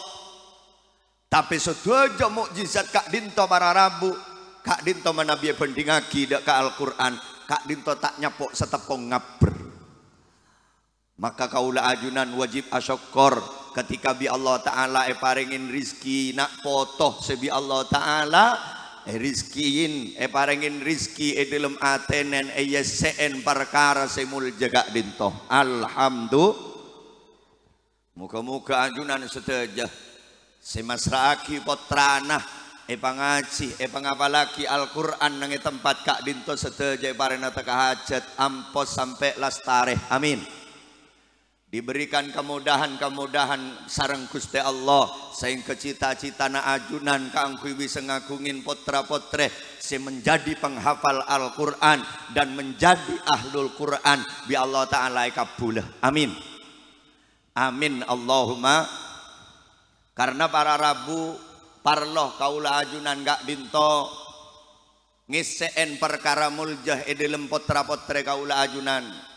Tapi setuju mukjizat Kak Dinto para Rabu, Kak Dinto menabi pendingaki ke Al-Quran, Kak Dinto tak nyapok setepong ngaber. Maka kaula ajunan wajib asyukur ketika bi Allah Ta'ala paringin rizki nak potoh sebi Allah Ta'ala rizkiin parengin rizki dalam atenen yesen perkara semul jaga dinto. Alhamdulillah. Muka-muka ajunan seteja semasraaki potranah pangaji pangapalaki Al-Quran nang tempat Kak Dinto seteja parena teka hajat ampos sampai lastare. Amin. Diberikan kemudahan-kemudahan sareng Gusti Allah sehingga cita-cita na ajunan kaangkui bisa ngagungin potra-potre si menjadi penghafal Al-Quran dan menjadi ahlul Quran bi Allah Ta'ala kabul. Amin. Amin Allahumma. Karena para Rabu parloh kaula ajunan Kak Dinto ngiseen perkara muljah dalam potra-potre kaula ajunan.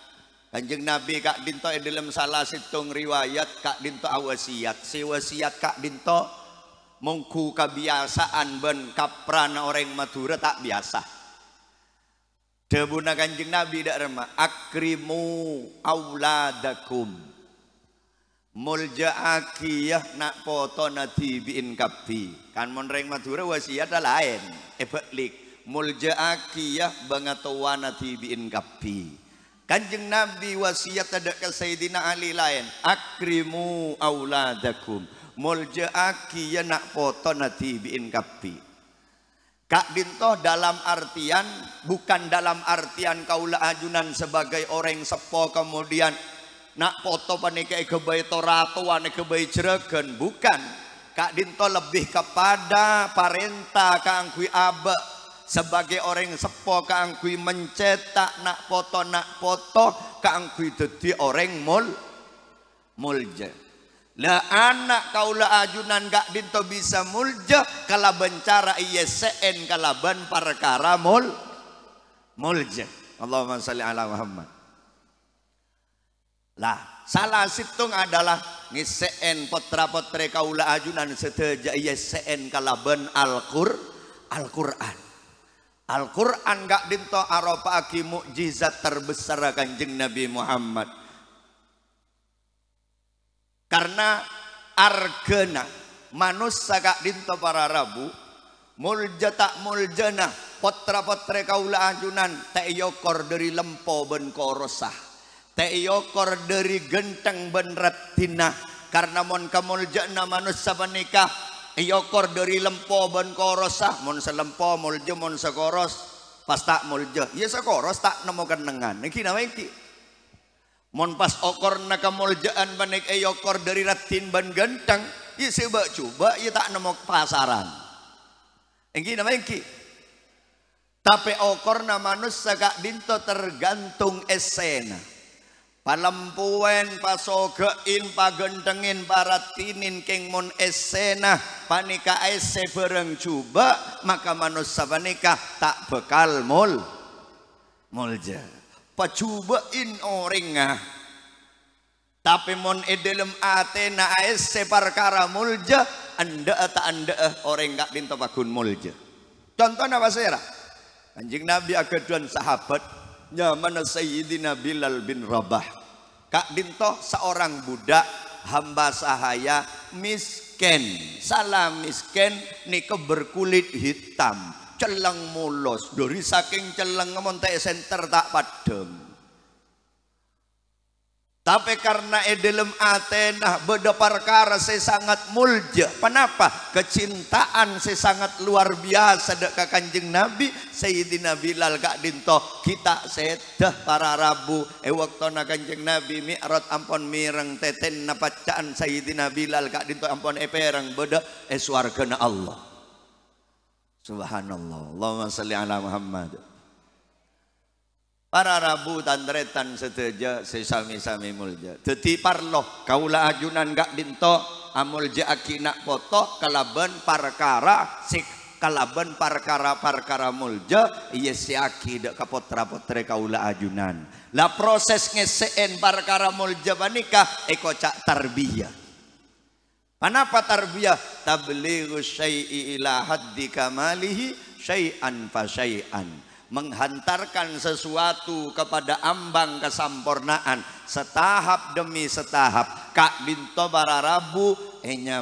Kanjeng Nabi Kak Dinto dalam salah situng riwayat Kak Dinto awasiat. Si wasiat Kak Dinto mungku kebiasaan ben kaprana orang Madura tak biasa. Debuna Kanjeng Nabi dak remah akrimu auladakum. Muljaakiyah nak poto nati biin kapi. Kan mon orang Madura wasiat lain. Ebeklik muljaakiyah bangatawa nati biin kapi. Kanjeng Nabi wasiat ada ke Sayyidina Ali lain. Akrimu auladakum. Muljaaki ya nak foto nati biin kapi. Kak Dinto dalam artian, bukan dalam artian kaula ajunan sebagai orang sepo kemudian nak foto panikai kebayi torato ane kebayi jeregen. Bukan. Kak Dinto lebih kepada parenta kaangkui abak. Sebagai orang sepo kaangkui mencetak nak foto kaangkui dadi orang mulja. Lah anak kaula ajunan Kak Dinto bisa mulja kalaban cara ISN kalaban perkara mulja. Allahumma shalli ala Muhammad. Lah salah situng adalah ngiseen potra-potre kaula ajunan seteja ISN kalaban Al-Quran. Al-Quran Kak Dinto aropaaki mukjizat terbesar Kanjeng Nabi Muhammad. Karena argena manusia Kak Dinto para Rabu mulja tak muljana potra-potre kaula ajunan te'yokor dari lempo ben korosah te'yokor dari genteng ben retina. Karena mon kamuljana manusia menikah Iyokor dari lempo ben koros sah mon selempo mulje mon sekoros pas tak mulje ya sekoros tak nemu kenengan iki namanya iki mon pas okor naka muljaan banik iyokor dari ratin ban gentang ya coba coba ya tak nemu pasaran iki namanya iki tapi okor na manusia kak dinto tergantung esena palempuan pasogein pagentengin paratinin keng mon esena panika ese bereng coba maka manusia panika tak bekal mulja pacubain orangnya tapi mon edelem atena ese perkara mulja anda tak anda orang gak dinto bakun mulja contohnya apa saya Kanjeng Nabi agaduan sahabat nyaman Sayyidina Bilal bin Rabah Kak Dinto seorang budak hamba sahaya miskin salah miskin nika berkulit hitam celeng mulos dari saking celeng ngemontek senter tak padem tapi karena edelem atenah beda perkara saya sangat mulja kenapa kecintaan saya sangat luar biasa dek ka Kanjeng Nabi Sayyidina Bilal Kak Dinto kita sedah para Rabu waktuna Kanjeng Nabi mi'raj ampun mireng teten napacaan Sayyidina Bilal Kak Dinto ampun perang beda swargana Allah subhanallah Allahumma sholli ala Muhammad para Rabu tandretan seteja sesami-sami mulja dadi parloh kaula ajunan Kak Dinto amulja akina foto kalaban perkara kalaban perkara mulja iya si aki dek kapotra-potre kaula ajunan lah proses ngeseen perkara mulja banika eko cak tarbiyah kenapa tarbiyah tablighu syai'i ila haddi kamalihi syai'an fa syai'an menghantarkan sesuatu kepada ambang kesempurnaan setahap demi setahap Kak Dinto bara Rabu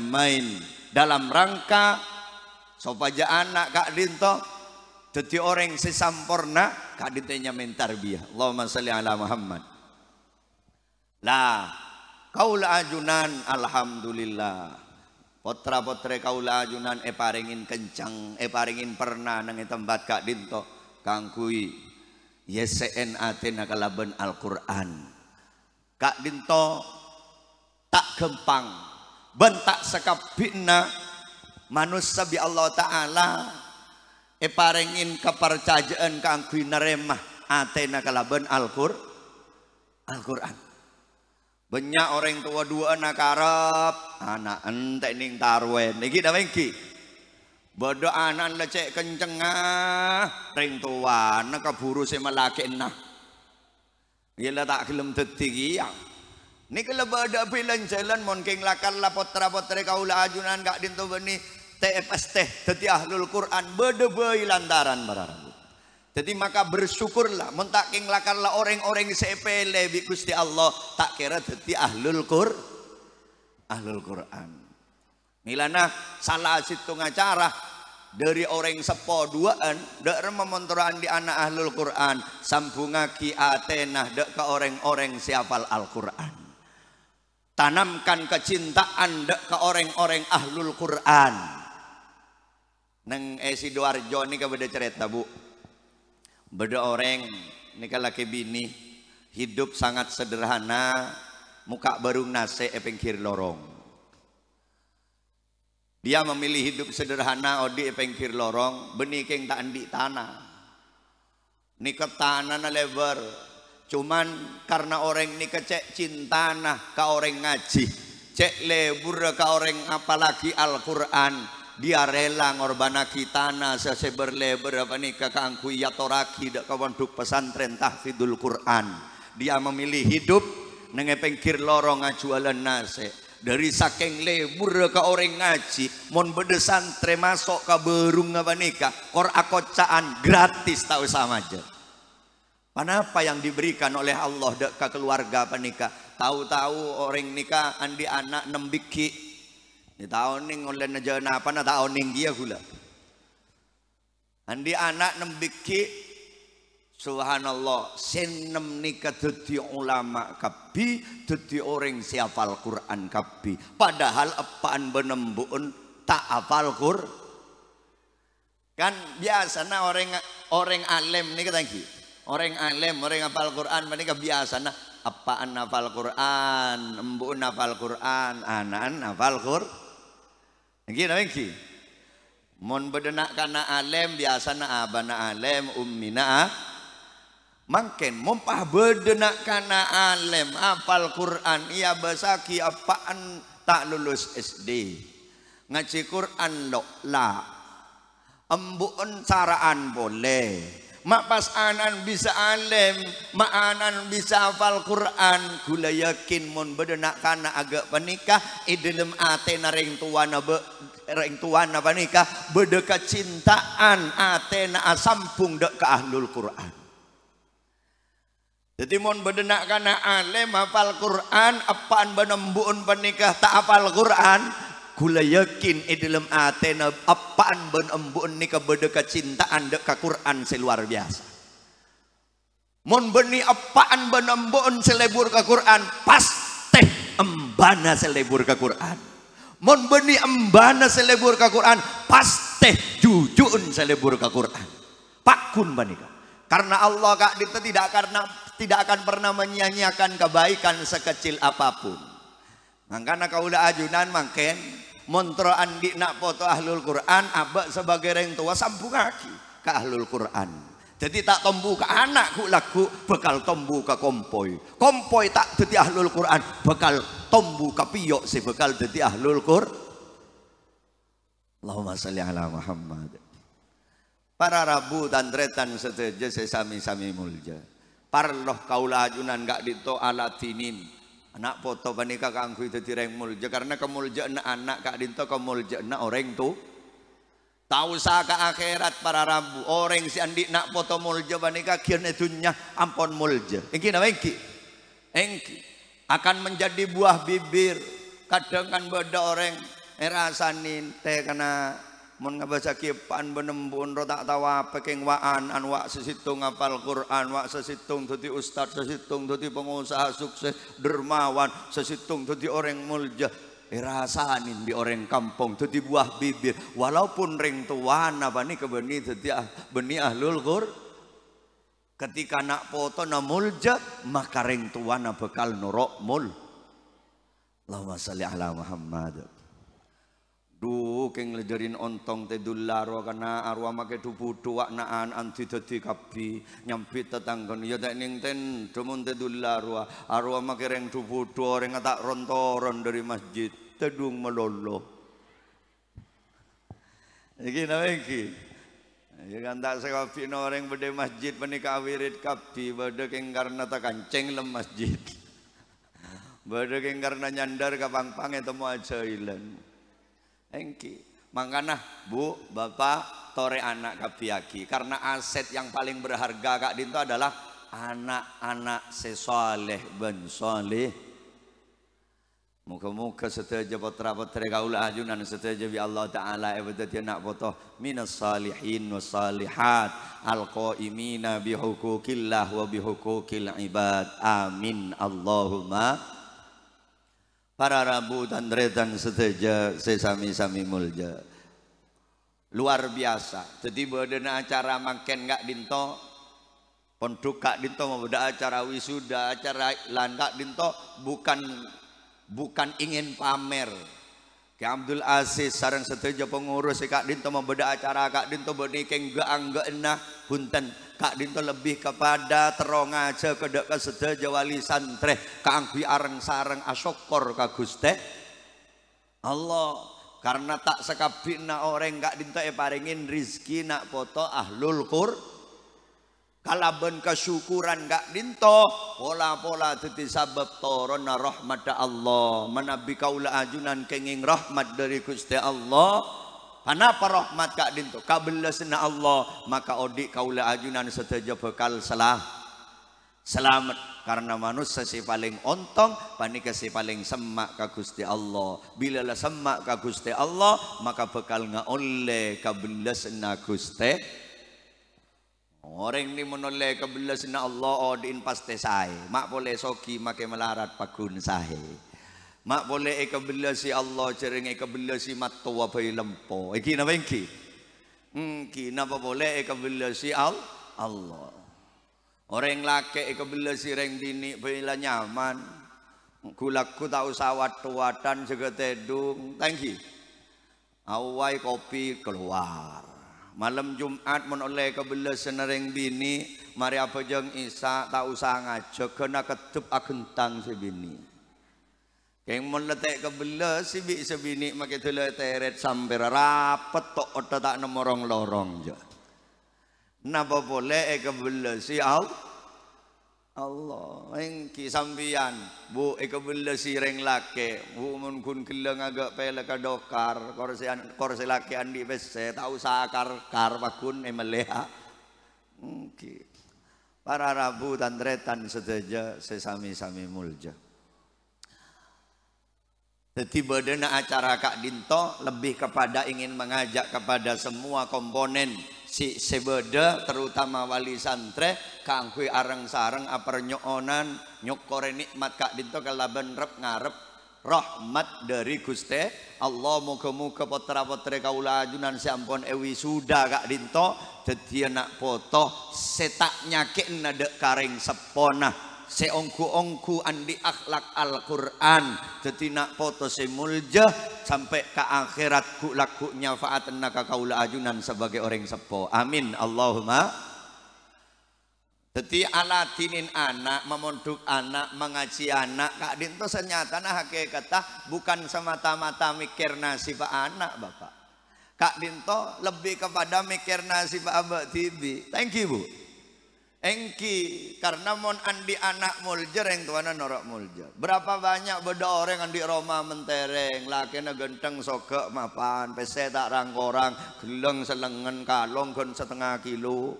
main dalam rangka supaya anak Kak Dinto jadi orang sesempurna Kak Dinto main tarbiyah Allahumma sholli ala Muhammad lah kaula ajunan alhamdulillah potra-potre kaula ajunan paringin kencang paringin pernah nang tempat Kak Dinto kangkui yesen atena kalaban Al-Quran Kak Dinto tak gempang bentak sekapina manusia bi Allah Ta'ala parengin kepercayaan kangkui neremah atena kalaban Al-Quran banyak orang tua dua anak Arab anak ente ning tarwen iki namanya iki bodoh anak lecek kenceng ring tua nak kaburu si malaki nah gila tak gelem dadi yang ni kalau bodoh bilang jalan mungkin lakar la potra-potre kaula ajunan Kak Dinto beni TFS teh dadi ahlul Quran bodoh bayi lantaran barang jadi maka bersyukurlah montaking lakar la orang-orang sepele bi Gusti Allah tak kira dadi ahlul Quran milana salah situ ngacara dari orang sepo duaan dek memontoran di anak ahlul Quran sambungaki atenah dek ke orang-orang siapal Al-Quran tanamkan kecintaan dek ke orang-orang ahlul Quran neng Sidoarjo ini kepada cerita bu beda orang ini laki bini hidup sangat sederhana muka barung nase pinggir lorong dia memilih hidup sederhana odi pinggir lorong benih keng tak andi tanah ni ke tanah na lebar cuman karena orang ni kecek cinta nah ke orang ngaji cek lebur ke orang apalagi Al-Quran dia rela ngorbanaki tanah seseber lebar apa ni ke kangku yatoraki dak kawanduk pesantren tahfidul Quran dia memilih hidup nenge pinggir lorong ngajualan nase dari saking lebur ke orang ngaji mon bedesan masuk ke berung apa nikah kor akocaan gratis tak usah aja kenapa yang diberikan oleh Allah ke keluarga apa nikah tahu-tahu orang nikah andi anak nembiki ni tahun ning oleh najana apa na tahun ning dia gula andi anak nembiki subhanallah senem nikah dadi ulama kabi dadi orang siapal Quran kabi padahal apaan benembuun tak hafal Quran. Kan biasanya orang alim nih kata iki. Orang alim, orang hafal Quran menika biasanya apaan hafal Quran, embun hafal Quran, anan hafal Quran. Iki napa iki? Mun bedenak kana alim biasana abana alim ummina mangken mumpah bedenak kana alim hafal Quran iya basaki apaan tak lulus SD. Ngaji Quran la embuun caraan boleh mak pas anan bisa alim mak anan bisa hafal Quran gula yakin mun bedenak kana agak panikah idilem atena ring tuana panikah bede kecintaan atena asampung dek ke ahlul Quran. Jadi mun bedenak kana alim hafal Quran apaan benembuun panikah tak hafal Quran kula yakin dalam atena apaan ben embun nika beda kecintaan dek ka Quran seluar biasa. Mun beni apaan ben embun selebur ka Quran pasti embana selebur ka Quran. Mun beni embana selebur ka Quran pasti jujun selebur ka Quran. Pakun banika. Karena Allah kak kita tidak akan pernah menyia-nyiakan kebaikan sekecil apapun. Mangkana kaulah ajunan mangken montro andi nak foto ahlul Quran abak sebagai orang tua sambung kaki ke ahlul Quran. Jadi tak tombu ke anakku laku bakal tombu ke kompoi tak jadi ahlul Quran bakal tombu ke piyok si bakal jadi ahlul Quran. Allahumma salli ala Muhammad. Para rabu dan tretan seteja sesami-sami mulja parloh kaulah ajunan gak dito alatinin anak foto panika kangku itu tireng mulja karena kemuljaan anak kak dinto kemuljaan orang tu tahu saka akhirat para rabu orang si andi nak foto mulja panika kirne dunya ampon mulja engki nama engki akan menjadi buah bibir kadang kan beda orang erasanin teh karena mun ngabaca kipan benembun rotak tawa peking waan an wak sesitung ngapal Quran wak sesitung dadi ustad sesitung dadi pengusaha sukses dermawan sesitung dadi orang mulja rasanin di orang kampung dadi buah bibir walaupun ring tuan apa nih kebeni dadi beni ahlul Quran ketika nak foto na mulja maka ring tuan bakal nurok mul. Allahumma shalli ala Muhammad. Duh keng lejerin ontong te dullaro kana arwah make dupu wak naan anti dadi kabi nyampit tetanggon ya tak ning ten demun te dullaro arwah make reng dupu orang tak rontoron dari masjid tedung melolo iki napa iki ya kan tak sekapi orang bede masjid menika wirid kabi bede keng karena tak kanceng lem masjid bede keng karena nyandar ka pangpang temu aja ilan. Engki makanya bu bapak tore anak kabiaki karena aset yang paling berharga kak dinto adalah anak-anak sesoleh ben soleh. Muka-muka seteja putra-putri kaulah ajunan seteja bi Allah Ta'ala ebedati anak foto minas salihin was salihat al-qaimina bihukukillah wa bihukukil ibad amin Allahumma. Para rabu dan retan seteja sesami-sami mulja luar biasa. Jadi bedana acara makan gak dinto pondok kak dinto mau beda acara wisuda acara lan kak dinto bukan ingin pamer. Ki Abdul Aziz sareng seteja pengurus kak dinto mau beda acara kak dinto beni keng geang-geunah punten kak dinto lebih kepada terong aja kedek ke seteja wali santre kaangkui areng sareng asyokor ka Gusti Allah karena tak sekabina orang kak dinto paringin rizki nak foto ahlul Quran kalaben kesyukuran kak dinto pola-pola titi sabab torona rahmat Allah menabi kaula ajunan kenging rahmat dari Gusti Allah. Kenapa rahmat kak dinto kabelasna Allah maka odik kaula ajunan seteja bekal selamat karena manusia si paling ontong panika si paling semak ka Gusti Allah bila la semak ka Gusti Allah maka bekal ngaole kabelasna Gusti orang ni menoleh kabelasna Allah odin pasti sae mak boleh soki make melarat pakun sae mak boleh ikabila si Allah cereng ikabila si matwa bai lempo iki napa iki napa boleh ikabila si Allah orang laki ikabila si reng bini bai nyaman gulaku tak usah watu-watan jaga tedung tangki awai kopi keluar malam Jumat mun oleh kabela senereng bini mari apa jeng Isa tak usah ngajak kena ketup agentang si bini keng mun letek kabela si bini make tele teret sampai rapet tok otak tak nemorong lorong je napa boleh kabela si Allah engki sambian bu ikabella sireng lake bu mun kun keleng agak pele ka dokar korse lake andi bese tau sakar bakun emeleha engki para rabu tandretan sedaja sesami-sami mulja jadi badana acara Kak Dinto lebih kepada ingin mengajak kepada semua komponen si sebeda terutama wali santre kangkui areng sareng aper nyokonan nyokore nikmat Kak Dinto kalaban rep ngarep rahmat dari Guste Allah muga-muga putra-putri kaula ajunan sampun ewi sudah Kak Dinto dadi anak foto setak nyakek nade karing sepona seongku-ongku andi akhlak Al-Quran jadi nak foto semulja sampai ke akhirat ku laku nyafaatan naka kaula ajunan sebagai orang sepo amin Allahumma jadi alatinin anak memondok anak mengaji anak Kak Dinto senyatana hakikatah bukan semata-mata mikir nasib anak Bapak Kak Dinto lebih kepada mikir nasib abak tibi thank you Bu engki karena mon andi anak muljer yang tuana norak muljer berapa banyak beda orang andi Roma mentereng lakena genteng sogek mapan pese tak rangkorang geleng selengen kalong gon setengah kilo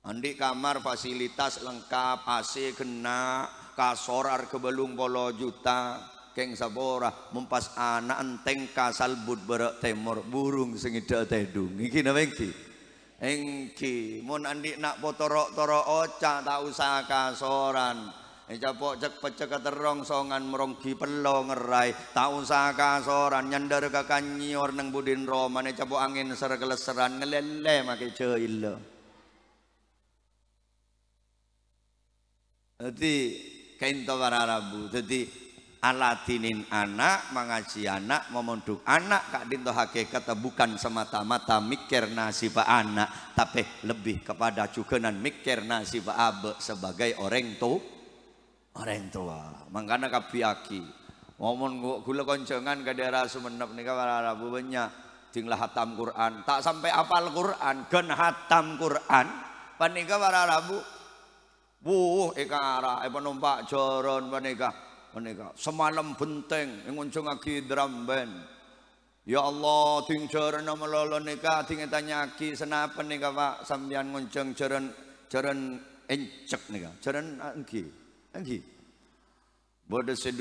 andi kamar fasilitas lengkap AC kena kasor ar kebelung polo juta keng sabora mempas anak enteng kasal bud berak temor burung sengida tedung iki napa iki engki mun andi nak potorok oca tak usah kasoran capok cek pecek terong songan merongki pelo ngerai tak usah kasoran nyandar ka kanyior nang budin Roma ne capok angin ser keleseran ngelele make ceil dadi kainto para rabu dadi alatinin anak, mengaji anak, memondok anak Kak Dinto hakikat bukan semata-mata mikir nasib anak tapi lebih kepada juga mikir nasib abe sebagai orang tua makanya kabiaki ngomong gula koncengan ke daerah Sumenep nika para rabu banyak tinglah hatam Quran tak sampai apal Quran gen hatam Quran panika para rabu ikara penumpak joron panika semalam benteng nguncung aki drum band ya Allah ting jaran melolo nika ting tanyaki senapan nika Pak sampeyan nguncung jaran encek nika jaran anggi bodo 1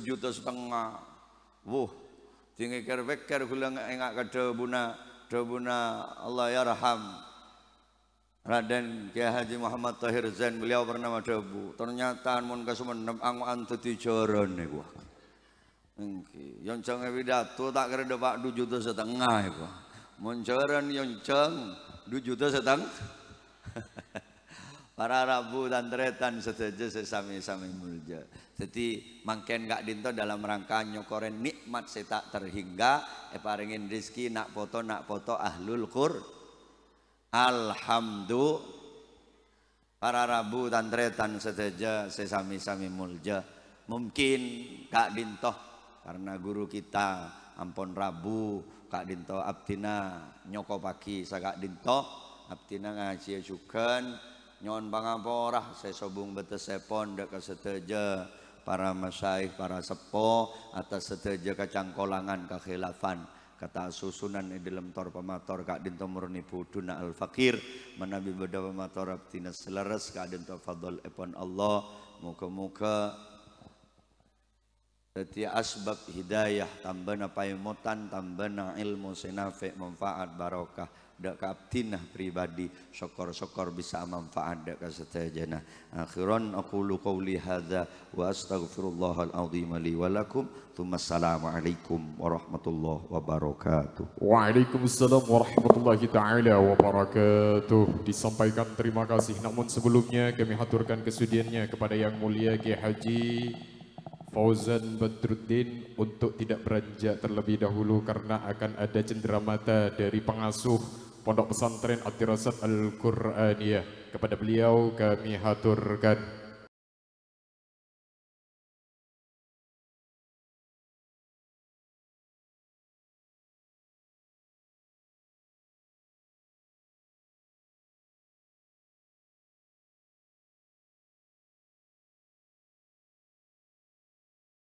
juta setengah ting eker kula engak debuna Allah ya raham Raden Kiai Haji Muhammad Tahir Zain beliau bernama Debu ternyata mun ka Sumenep angoan dadi jaran niku engki yonceng pidato tak kira Pak 2,5 juta iku mun jaran yonceng 2,5 juta para rabu dan tretan sedaja sesami-sami mulja jadi mangken Kak Dinto dalam rangka nyokoren nikmat setak terhingga paringin rezeki nak foto ahlul Qur'an alhamdulillah para rabu dan tretan sedaja sesami-sami mulja mungkin Kak Dinto karena guru kita ampun rabu Kak Dinto abdina nyoko pagi sa Kak Dinto abdina ngaji ajukan nyon pangaporah saya sobung betes sepon dek sedaja para masyaikh para sepo atas sedaja kacangkolangan kekhilafan kata susunan di dalam tor pemator Kak Dinto murni buduna al fakir menabi beda pemator abdina seleres Kak Dinto fadl epon Allah muka-muka setiap asbab hidayah tambana paimutan tambana ilmu sinafi manfaat barokah dak kaptinah pribadi syukur-syukur bisa manfaat dak kasetajana. Akhiran aqulu qawli hadza wa astaghfirullahal azim li wa lakum. Assalamualaikum warahmatullahi wabarakatuh. Waalaikumsalam warahmatullahi taala wabarakatuh. Disampaikan terima kasih, namun sebelumnya kami haturkan kesudiannya kepada Yang Mulia Kiai Haji Fauzan Badruddin untuk tidak beranjak terlebih dahulu karena akan ada cenderamata dari pengasuh Pondok Pesantren Ad-Dirasat Al-Qur'aniyah. Kepada beliau kami haturkan